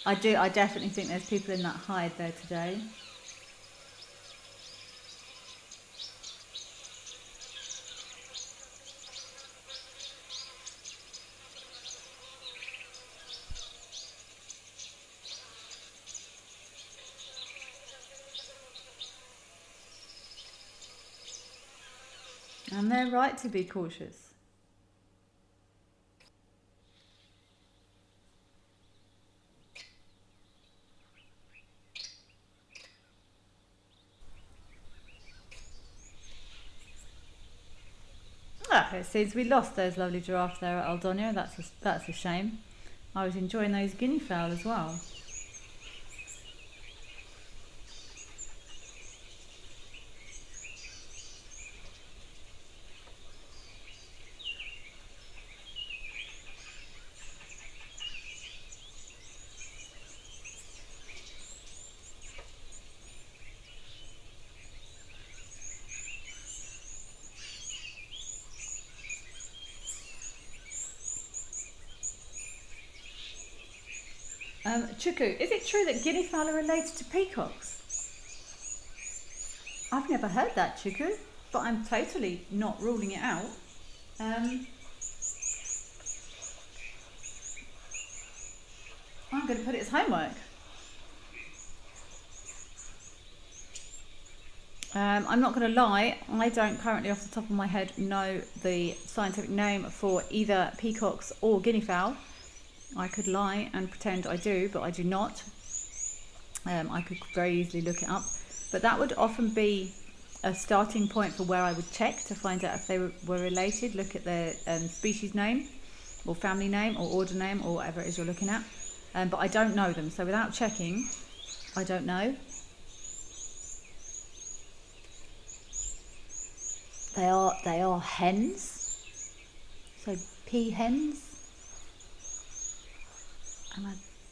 I definitely think there's people in that hide there today. And they're right to be cautious. Ah, it seems we lost those lovely giraffes there at Aldonia. That's a shame. I was enjoying those guinea fowl as well. Chuku, is it true that guinea fowl are related to peacocks? I've never heard that, Chuku, but I'm totally not ruling it out. I'm going to put it as homework. I'm not going to lie, I don't currently off the top of my head know the scientific name for either peacocks or guinea fowl. I could lie and pretend I do, but I do not. I could very easily look it up, but that would often be a starting point for where I would check to find out if they were related. Look at their species name or family name or order name or whatever it is you're looking at, but I don't know them, so without checking I don't know. They are hens, so peahens.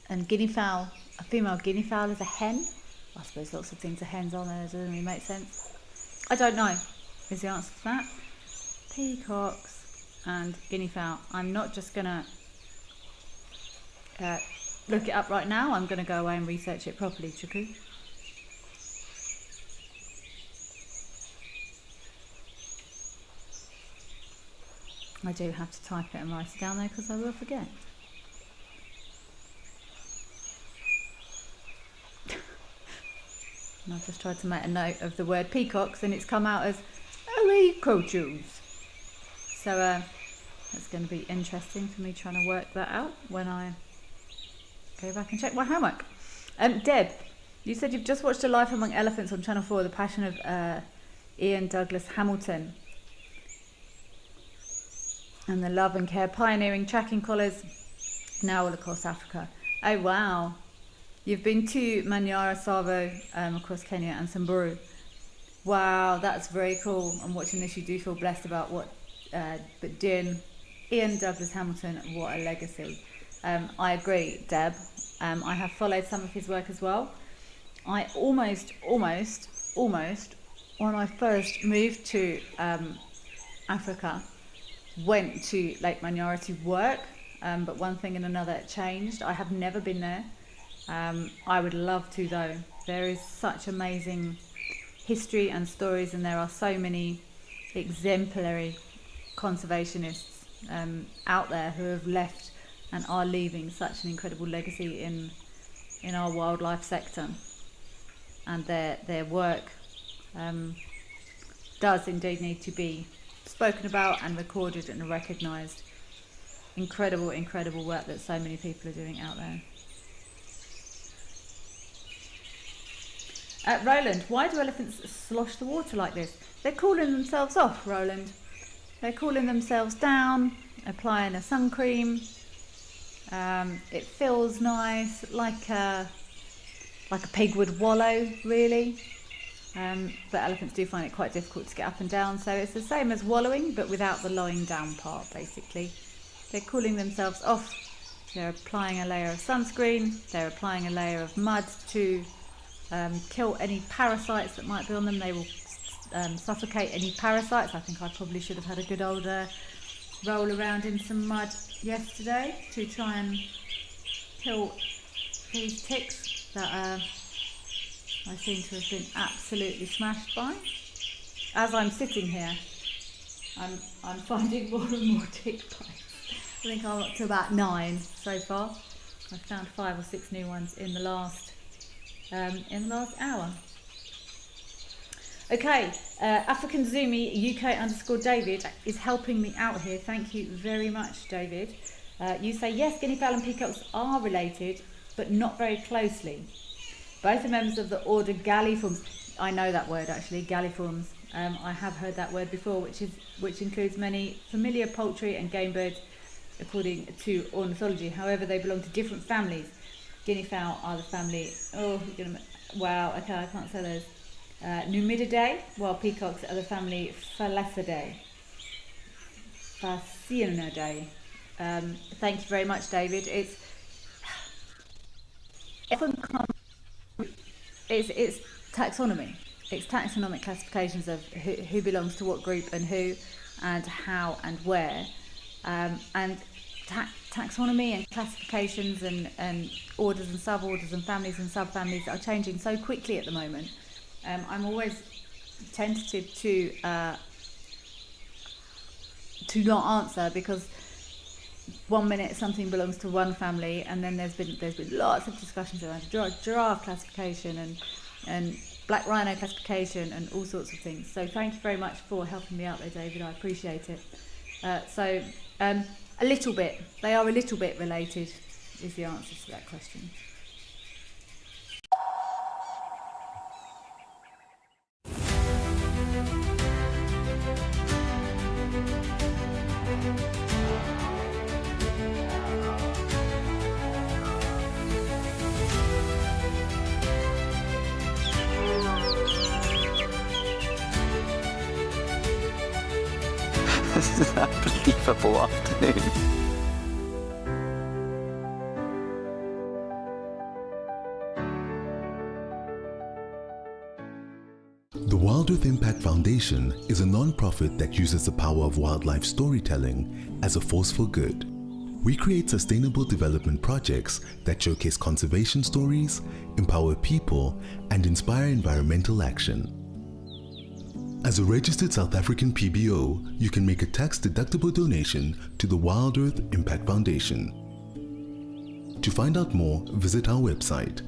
And guinea fowl, a female guinea fowl is a hen. I suppose lots of things are hens, aren't there? Doesn't really make sense. I don't know is the answer to that. Peacocks and guinea fowl. I'm not just gonna look it up right now. I'm gonna go away and research it properly, Chuku. I do have to type it and write it down there because I will forget. And I've just tried to make a note of the word peacocks and it's come out as coachos. So that's going to be interesting for me trying to work that out when I go back and check my homework. Deb, you said you've just watched A Life Among Elephants on Channel 4, The Passion of Ian Douglas Hamilton. And the love and care pioneering tracking collars now all across Africa. Oh wow. You've been to Manyara, Savo, across Kenya and Samburu. Wow, that's very cool. I'm watching this, you do feel blessed about what, but Ian Douglas Hamilton, what a legacy. I agree, Deb. I have followed some of his work as well. I almost, when I first moved to Africa, went to Lake Manyara to work, but one thing and another it changed. I have never been there. I would love to though. There is such amazing history and stories, and there are so many exemplary conservationists out there who have left and are leaving such an incredible legacy in our wildlife sector, and their work does indeed need to be spoken about and recorded and recognised. Incredible work that so many people are doing out there. Roland, why do elephants slosh the water like this? They're cooling themselves off, Roland. They're cooling themselves down, applying a sun cream. It feels nice, like a pig would wallow, really. But elephants do find it quite difficult to get up and down, so it's the same as wallowing, but without the lying down part, basically. They're cooling themselves off. They're applying a layer of sunscreen. They're applying a layer of mud to kill any parasites that might be on them. They will suffocate any parasites. I think I probably should have had a good old roll around in some mud yesterday to try and kill these ticks that I seem to have been absolutely smashed by. As I'm sitting here, I'm finding more and more tick bites. I think I'm up to about 9 so far. I've found 5 or 6 new ones in the last hour. Okay, African Zoomy UK_David is helping me out here. Thank you very much, David. You say, yes, guinea fowl and peacocks are related, but not very closely. Both are members of the order Galliformes. I know that word actually, Galliformes. I have heard that word before, which includes many familiar poultry and game birds, according to ornithology. However, they belong to different families. Guinea fowl are the family. Wow. Okay, I can't say those. Numididae, while peacocks are the family Phalacidae. Phasianidae. Thank you very much, David. It's taxonomy. It's taxonomic classifications of who belongs to what group and who, and how and where. And taxonomy and classifications and orders and suborders and families and subfamilies are changing so quickly at the moment. I'm always tentative to not answer, because 1 minute something belongs to one family, and then there's been lots of discussions around giraffe classification and black rhino classification and all sorts of things. So thank you very much for helping me out there, David. I appreciate it. A little bit. They are a little bit related is the answer to that question. This is an unbelievable afternoon. The Wild Earth Impact Foundation is a non-profit that uses the power of wildlife storytelling as a force for good. We create sustainable development projects that showcase conservation stories, empower people, and inspire environmental action. As a registered South African PBO, you can make a tax-deductible donation to the Wild Earth Impact Foundation. To find out more, visit our website.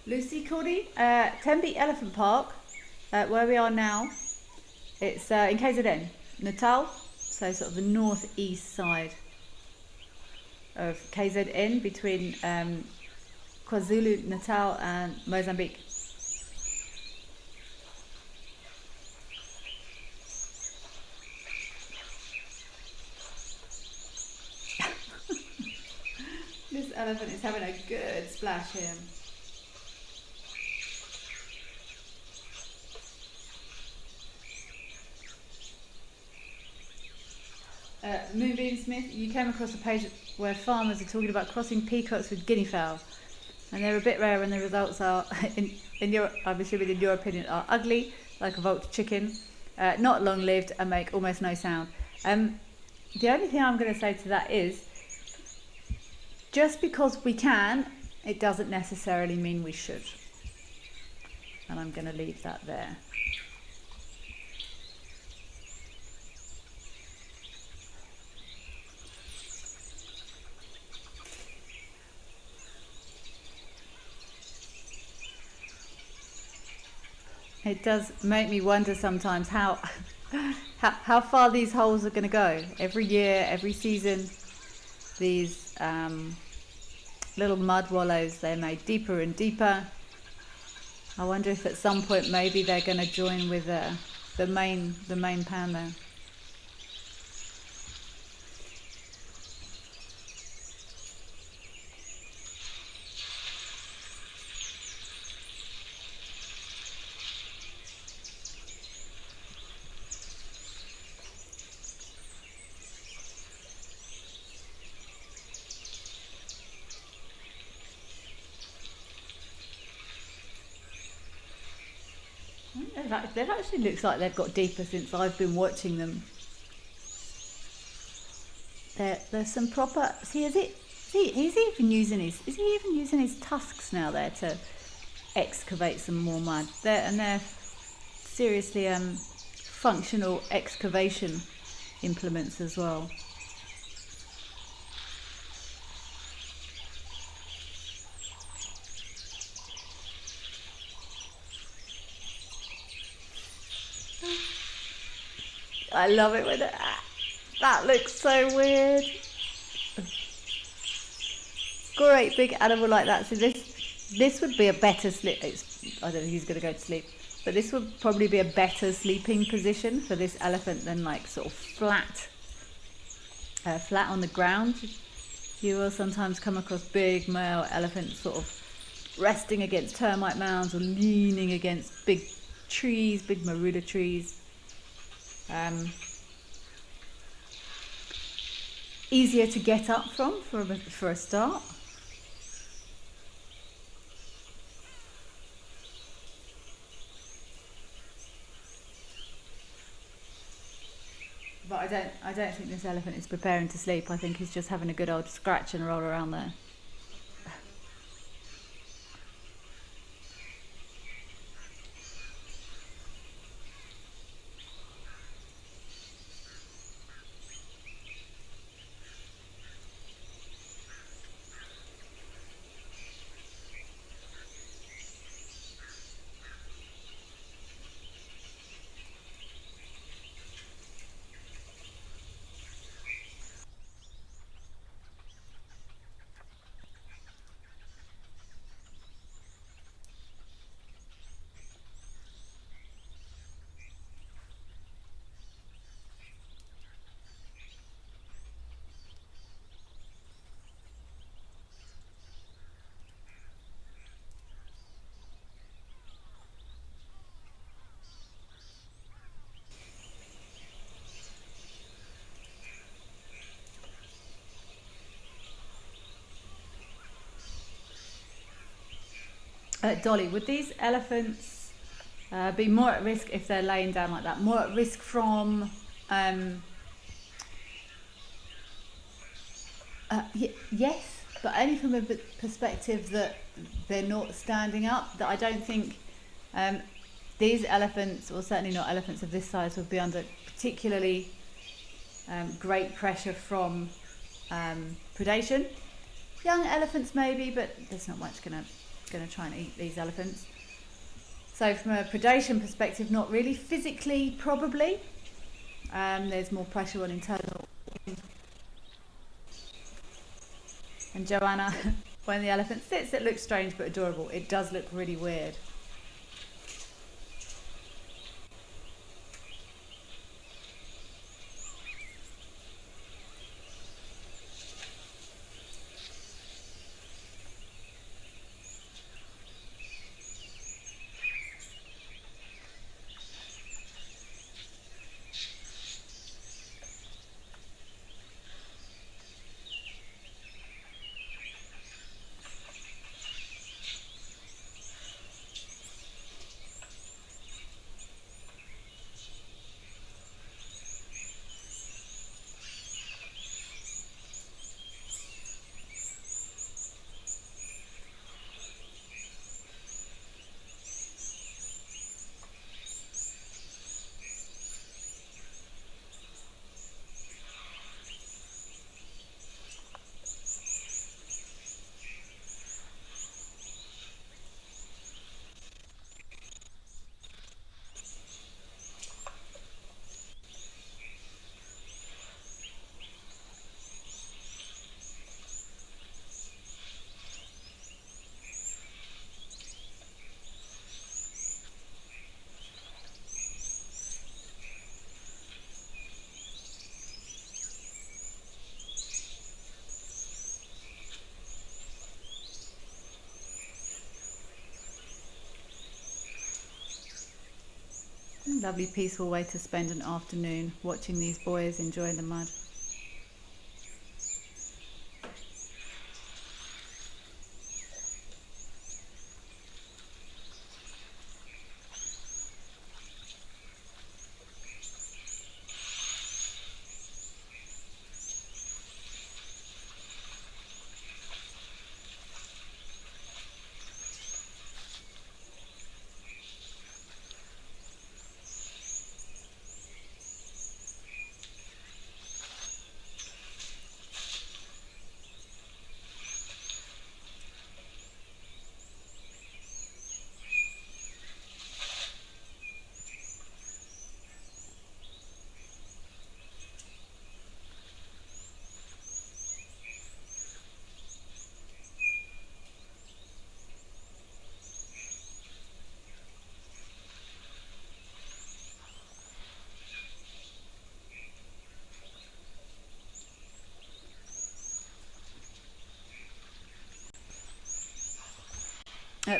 Lucy Cordy, Tenby Elephant Park, where we are now. It's in KZN, Natal, so sort of the northeast side of KZN, between KwaZulu-Natal and Mozambique. This elephant is having a good splash here. Moonbeam Smith, you came across a page where farmers are talking about crossing peacocks with guinea fowl, and they're a bit rare, and the results are, I'm assuming in your opinion, are ugly, like a vulture chicken, not long lived, and make almost no sound. The only thing I'm going to say to that is, just because we can, it doesn't necessarily mean we should. And I'm going to leave that there. It does make me wonder sometimes how far these holes are going to go. Every year, every season, these little mud wallows, they're made deeper and deeper. I wonder if at some point maybe they're going to join with the main pan there. They've actually looks like they've got deeper since I've been watching them. There's some proper. See, is he even using his tusks now there to excavate some more mud? They're seriously functional excavation implements as well. I love it when that looks so weird. Great big animal like that. So this would be a better sleep. I don't know who's going to go to sleep, but this would probably be a better sleeping position for this elephant than like sort of flat on the ground. You will sometimes come across big male elephants sort of resting against termite mounds or leaning against big trees, big marula trees. Easier to get up from for a start. But I don't think this elephant is preparing to sleep. I think he's just having a good old scratch and roll around there. Dolly, would these elephants be more at risk if they're laying down like that? More at risk from yes, but only from a perspective that they're not standing up. That I don't think these elephants, or certainly not elephants of this size, would be under particularly great pressure from predation. Young elephants maybe, but there's not much going to try and eat these elephants. So from a predation perspective, not really. Physically, probably. There's more pressure on internal. And Joanna, when the elephant sits, it looks strange but adorable. It does look really weird. Lovely peaceful way to spend an afternoon, watching these boys enjoy the mud.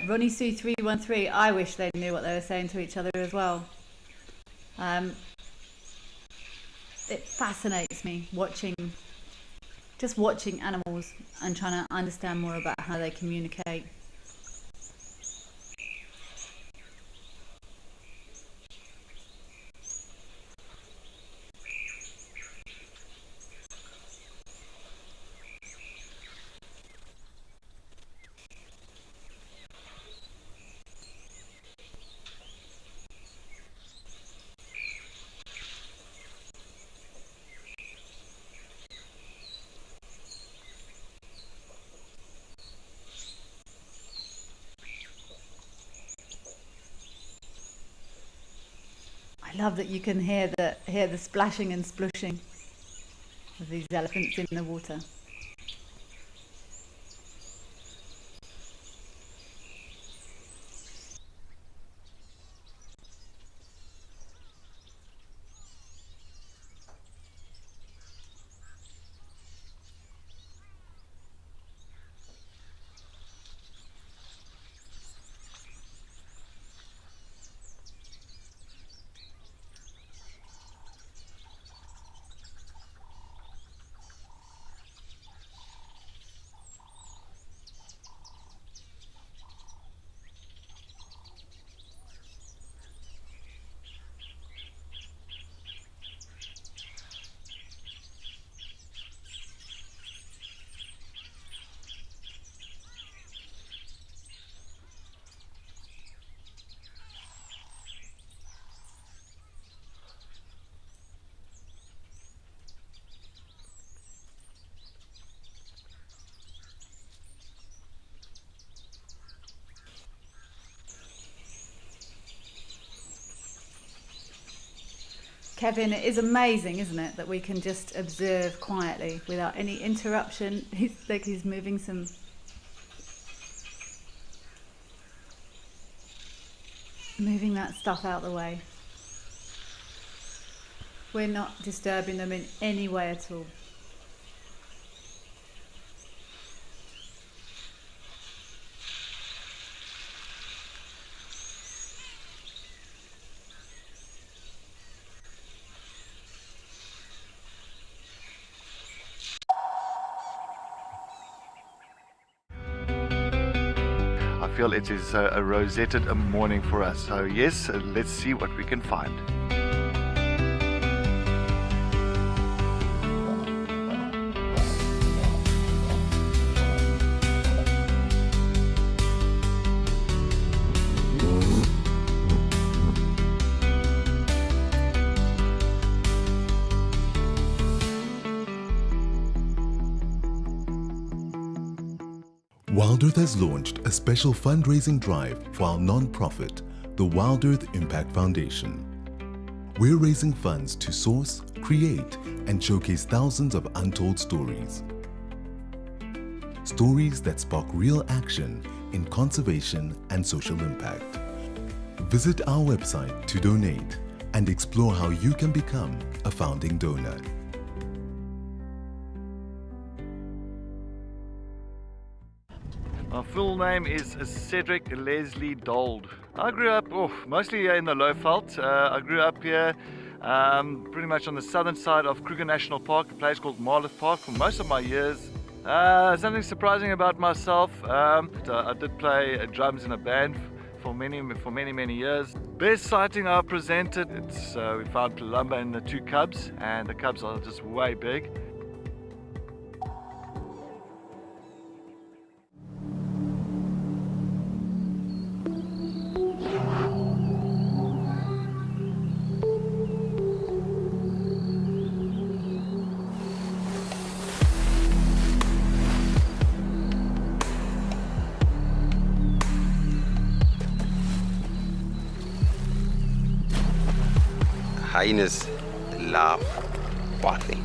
Ronnie Sue 313, I wish they knew what they were saying to each other as well. It fascinates me just watching animals and trying to understand more about how they communicate. I love that you can hear the splashing and splushing of these elephants in the water. Kevin, it is amazing, isn't it, that we can just observe quietly without any interruption. He's moving that stuff out the way. We're not disturbing them in any way at all. I feel it is a rosetted morning for us. So yes, let's see what we can find. Wild Earth has launched a special fundraising drive for our non-profit, the Wild Earth Impact Foundation. We're raising funds to source, create, and showcase thousands of untold stories. Stories that spark real action in conservation and social impact. Visit our website to donate and explore how you can become a founding donor. My full name is Cedric Leslie Dold. I grew up mostly in the Lowveld. I grew up here pretty much on the southern side of Kruger National Park, a place called Marlow Park, for most of my years. Something surprising about myself, I did play drums in a band for many years. Best sighting I've presented, we found Palumba and the two cubs, and the cubs are just way big. Hyenas laugh quietly.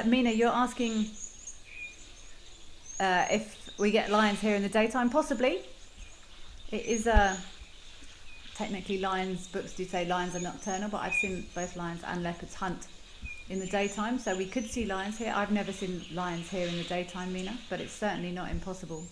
Mina, you're asking if we get lions here in the daytime. Possibly. It is technically lions, books do say lions are nocturnal, but I've seen both lions and leopards hunt in the daytime, so we could see lions here. I've never seen lions here in the daytime, Mina, but it's certainly not impossible.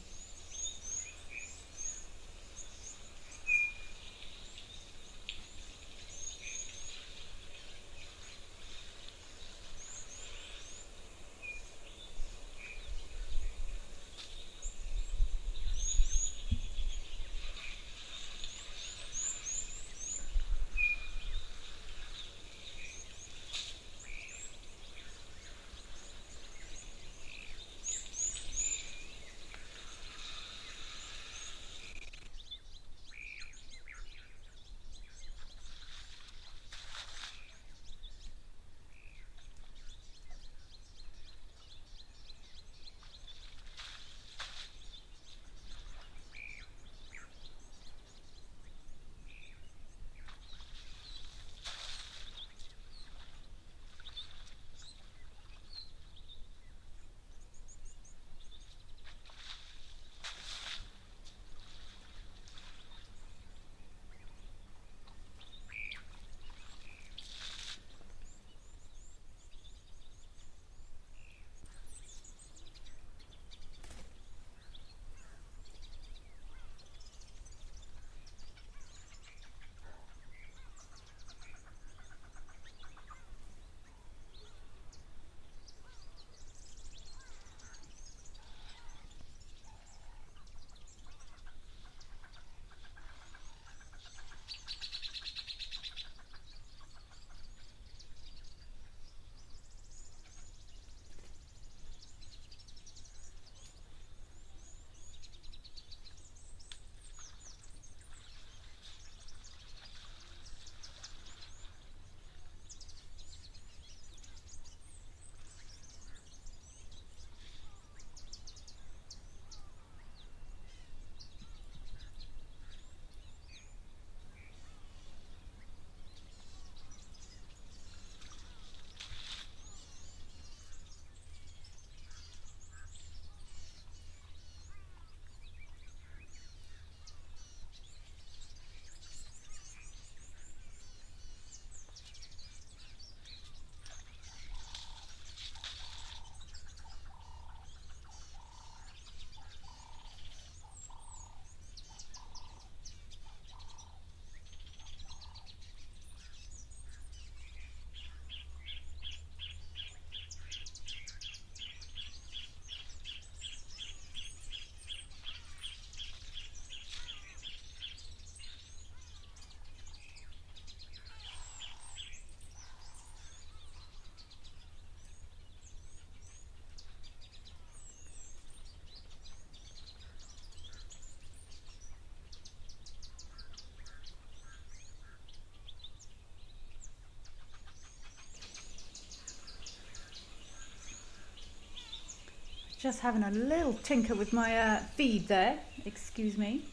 Just having a little tinker with my feed there. Excuse me.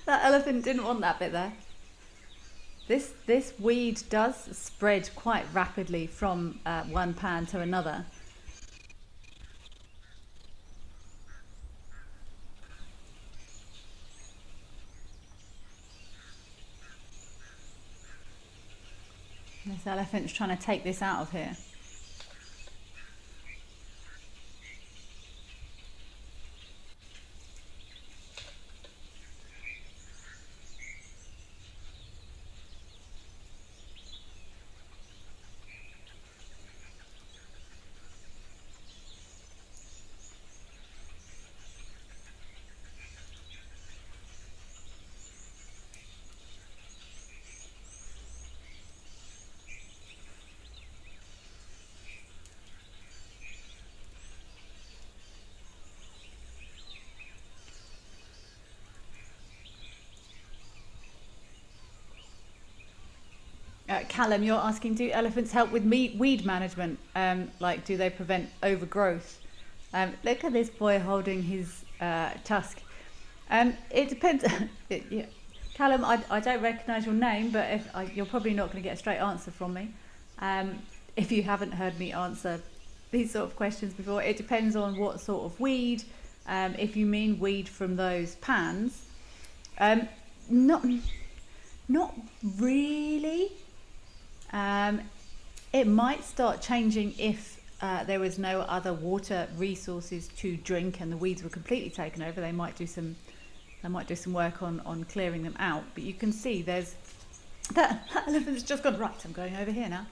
That elephant didn't want that bit there. This weed does spread quite rapidly from one pan to another. This elephant's trying to take this out of here. Callum, you're asking, do elephants help with weed management? Like, do they prevent overgrowth? Look at this boy holding his tusk. It depends. Callum, I don't recognise your name, but you're probably not going to get a straight answer from me. If you haven't heard me answer these sort of questions before, it depends on what sort of weed. If you mean weed from those pans, not really. It might start changing if there was no other water resources to drink and the weeds were completely taken over. They might do some work on clearing them out. But you can see there's that elephant's just gone right. I'm going over here now.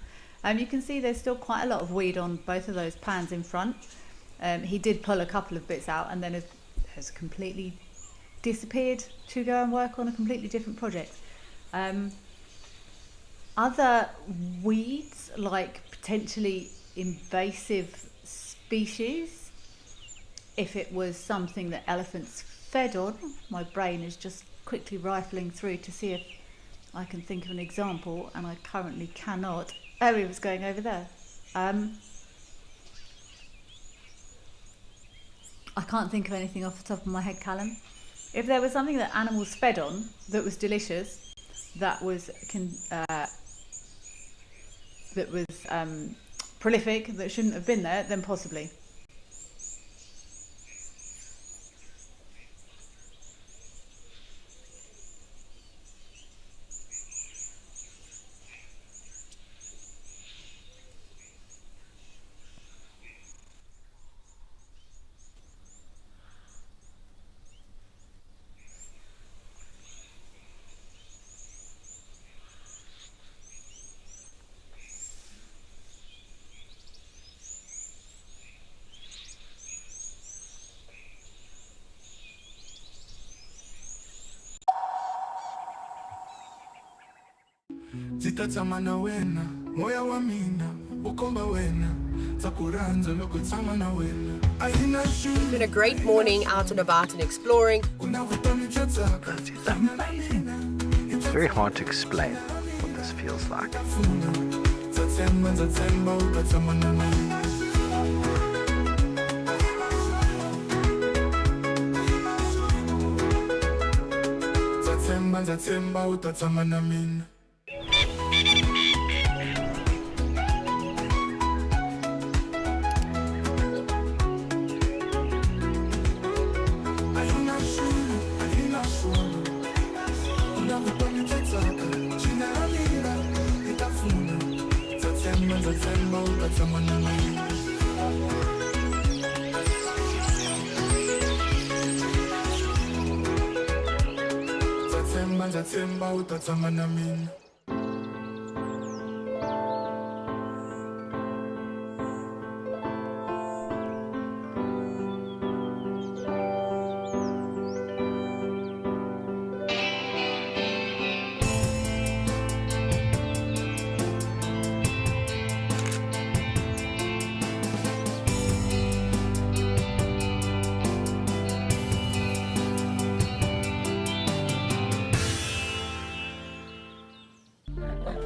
You can see there's still quite a lot of weed on both of those pans in front. He did pull a couple of bits out and then has completely disappeared to go and work on a completely different project. Other weeds, like potentially invasive species, if it was something that elephants fed on, my brain is just quickly rifling through to see if I can think of an example, and I currently cannot. Oh, he was going over there. I can't think of anything off the top of my head, Callum. If there was something that animals fed on that was delicious, that was prolific, that shouldn't have been there, then possibly. Zitatamana wena, moya wa mina, ukomba wena, takuranza loko tamana wena. It's been a great morning out and about and exploring. That is amazing. It's very hard to explain what this feels like.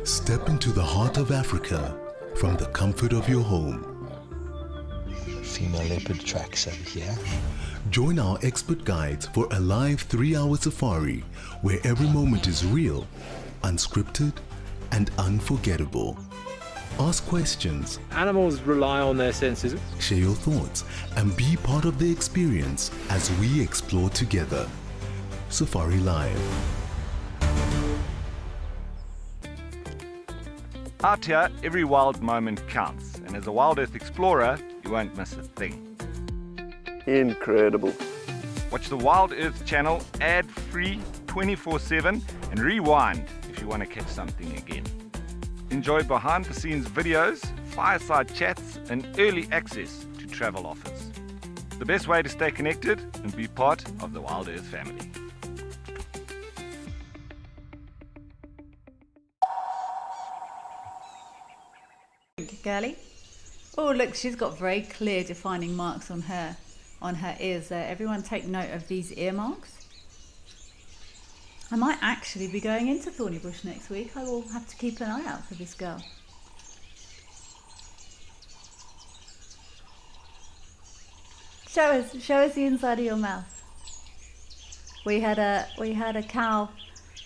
Step into the heart of Africa from the comfort of your home. Female leopard tracks over here. Join our expert guides for a live 3-hour safari where every moment is real, unscripted, and unforgettable. Ask questions. Animals rely on their senses. Share your thoughts and be part of the experience as we explore together. Safari Live. Out here, every wild moment counts, and as a Wild Earth explorer, you won't miss a thing. Incredible. Watch the Wild Earth channel ad-free 24/7 and rewind if you want to catch something again. Enjoy behind-the-scenes videos, fireside chats, and early access to travel offers. The best way to stay connected and be part of the Wild Earth family. Girly. Oh, look, she's got very clear defining marks on her ears there. Everyone take note of these ear marks. I might actually be going into Thorny Bush next week. I will have to keep an eye out for this girl. Show us the inside of your mouth. We had a cow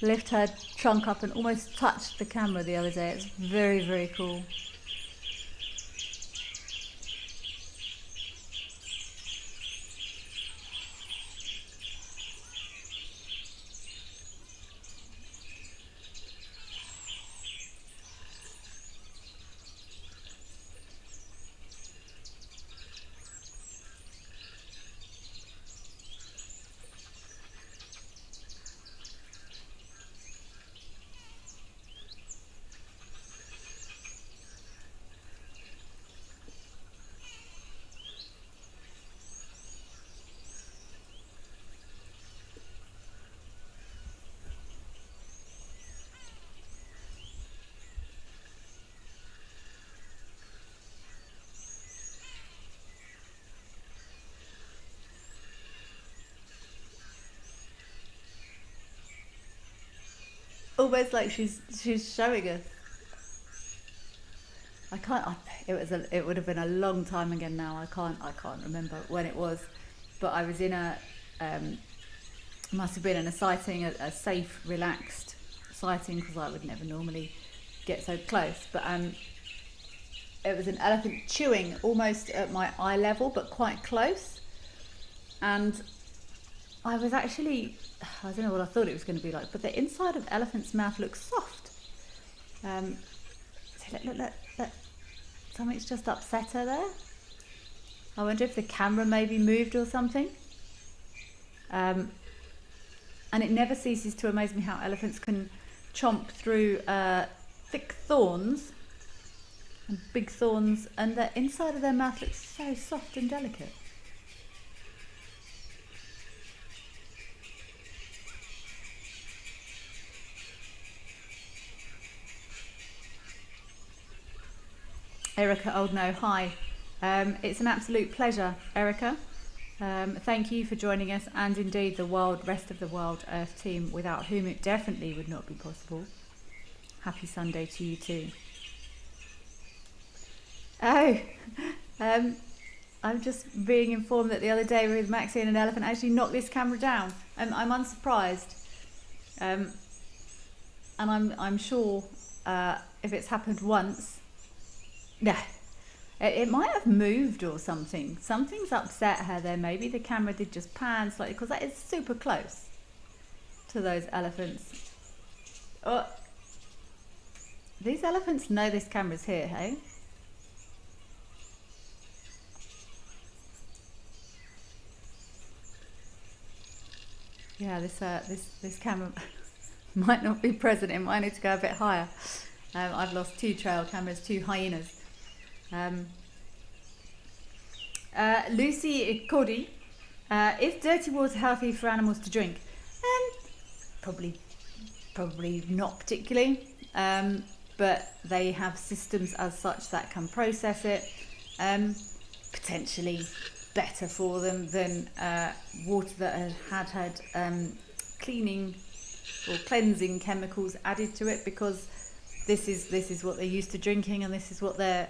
lift her trunk up and almost touched the camera the other day. It's very, very cool. Almost like she's showing us. It would have been a long time ago now. I can't remember when it was, but I was in must have been in a sighting, a safe, relaxed sighting, because I would never normally get so close. But it was an elephant chewing almost at my eye level, but quite close, and I was actually, I don't know what I thought it was going to be like, but the inside of elephant's mouth looks soft. So look, something's just upset her there. I wonder if the camera maybe moved or something. And it never ceases to amaze me how elephants can chomp through thick thorns and big thorns, and the inside of their mouth looks so soft and delicate. Erica Oldno, hi. It's an absolute pleasure, Erica. Thank you for joining us, and indeed the rest of the Wild Earth team, without whom it definitely would not be possible. Happy Sunday to you too. Oh, I'm just being informed that the other day with Maxie and an elephant actually knocked this camera down. I'm unsurprised, and I'm sure if it's happened once, no, it might have moved or something. Something's upset her there. Maybe the camera did just pan slightly, because that is super close to those elephants. Oh, these elephants know this camera's here, hey? Yeah, this camera might not be present. It might need to go a bit higher. I've lost 2 trail cameras, 2 hyenas. Lucy Cody, is dirty water healthy for animals to drink? Probably not particularly, but they have systems as such that can process it. Potentially better for them than water that had cleaning or cleansing chemicals added to it, because this is what they're used to drinking, and this is what they're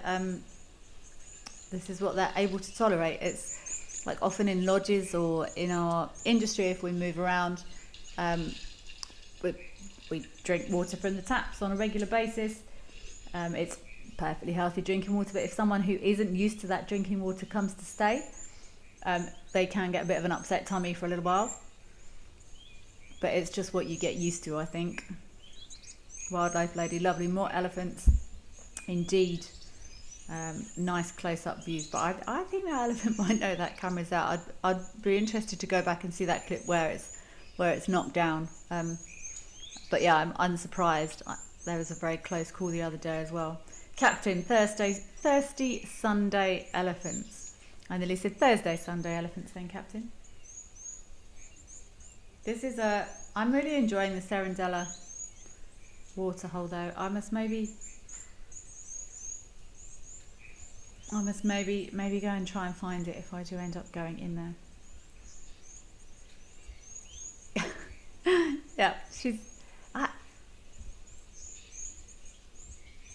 able to tolerate. It's like often in lodges or in our industry, if we move around, we drink water from the taps on a regular basis. It's perfectly healthy drinking water, but if someone who isn't used to that drinking water comes to stay, they can get a bit of an upset tummy for a little while. But it's just what you get used to, I think. Wildlife lady, lovely. More elephants, indeed. Nice close-up views, but I think that elephant might know that camera's out. I'd be interested to go back and see that clip where it's knocked down. But yeah, I'm unsurprised. There was a very close call the other day as well. Captain, thirsty Sunday elephants. I nearly said Thursday Sunday elephants then, Captain. This is I'm really enjoying the Serendella waterhole though. I must maybe go and try and find it if I do end up going in there. Yeah,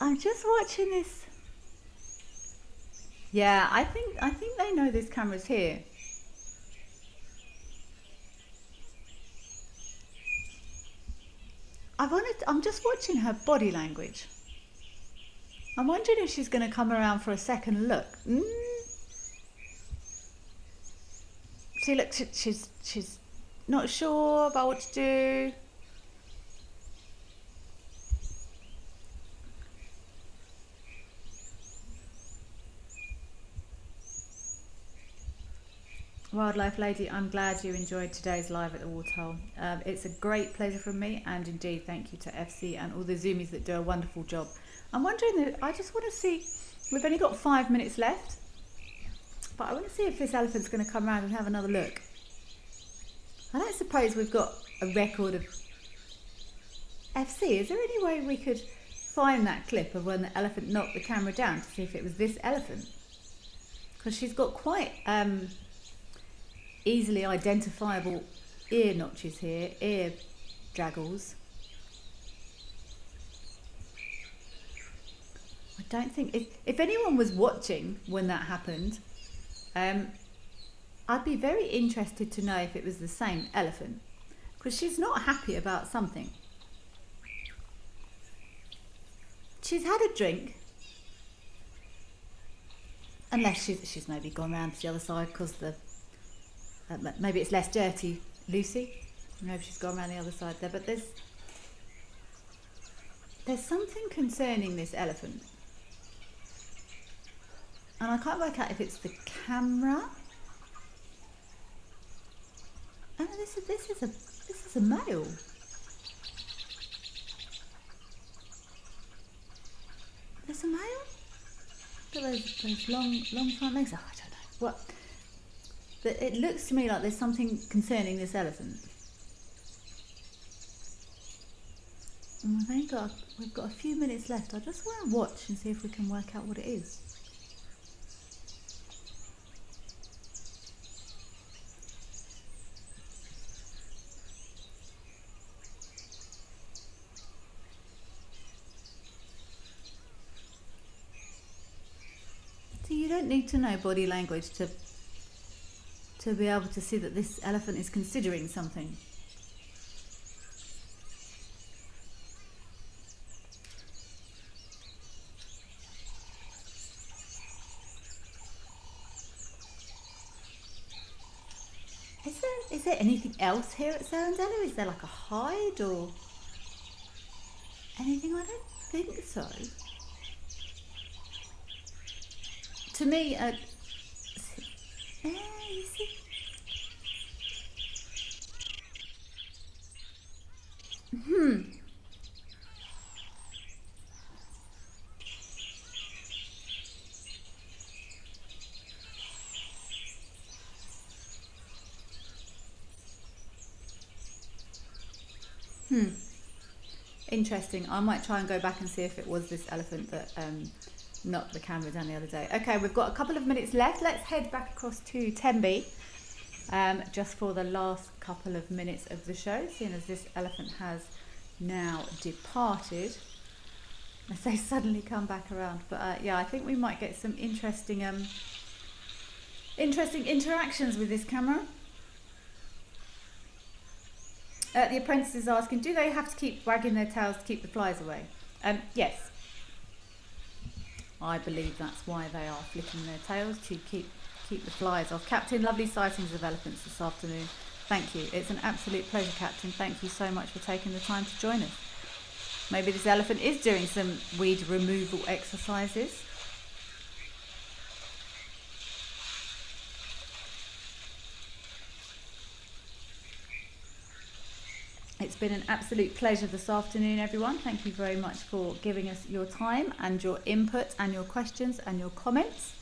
I'm just watching this. Yeah, I think they know this camera's here. I'm just watching her body language. I'm wondering if she's going to come around for a second look. See, look, she's not sure about what to do. Wildlife lady, I'm glad you enjoyed today's live at the waterhole. It's a great pleasure from me, and indeed thank you to FC and all the Zoomies that do a wonderful job. I'm wondering, I just want to see, we've only got 5 minutes left, but I want to see if this elephant's going to come around and have another look. I don't suppose we've got a record of FC. Is there any way we could find that clip of when the elephant knocked the camera down to see if it was this elephant? Because she's got quite easily identifiable ear notches here, ear jaggles. I don't think, if anyone was watching when that happened, I'd be very interested to know if it was the same elephant, because she's not happy about something. She's had a drink, unless she's maybe gone round to the other side because maybe it's less dirty, Lucy. Maybe she's gone around the other side there, but there's something concerning this elephant, and I can't work out if it's the camera. Oh, this is a male. There's a male. Look at those long front legs. Oh, I don't know what. But it looks to me like there's something concerning this elephant. And we've got a few minutes left. I just want to watch and see if we can work out what it is. So you don't need to know body language to be able to see that this elephant is considering something. Is there anything else here at Serendella? Is there like a hide or anything? I don't think so. To me, yeah, you see. Interesting. I might try and go back and see if it was this elephant that knocked the camera down the other day. Okay, we've got a couple of minutes left. Let's head back across to Tembe just for the last couple of minutes of the show, seeing as this elephant has now departed. as they suddenly come back around. But yeah, I think we might get some interesting interactions with this camera. The apprentice is asking, do they have to keep wagging their tails to keep the flies away? Yes. I believe that's why they are flicking their tails, to keep the flies off. Captain, lovely sightings of elephants this afternoon. Thank you. It's an absolute pleasure, Captain. Thank you so much for taking the time to join us. Maybe this elephant is doing some weed removal exercises. It's been an absolute pleasure this afternoon, everyone. Thank you very much for giving us your time and your input and your questions and your comments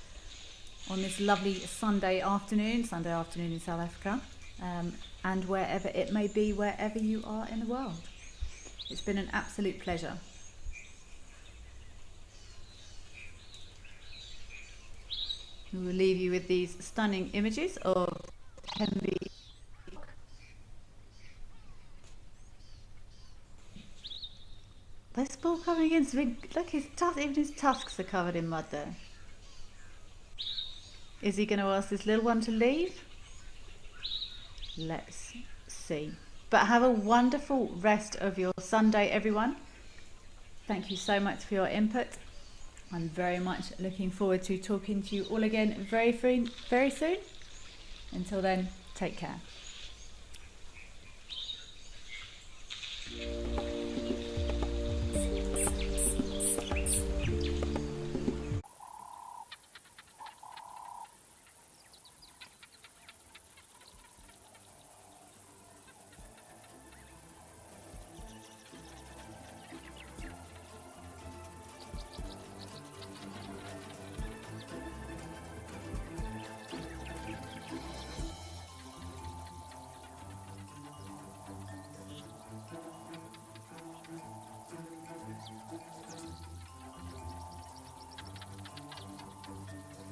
on this lovely Sunday afternoon in South Africa, and wherever it may be, wherever you are in the world. It's been an absolute pleasure. We will leave you with these stunning images of Tembe. This ball coming in, look, his even his tusks are covered in mud there. Is he going to ask this little one to leave? Let's see. But have a wonderful rest of your Sunday, everyone. Thank you so much for your input. I'm very much looking forward to talking to you all again very soon. Until then, take care.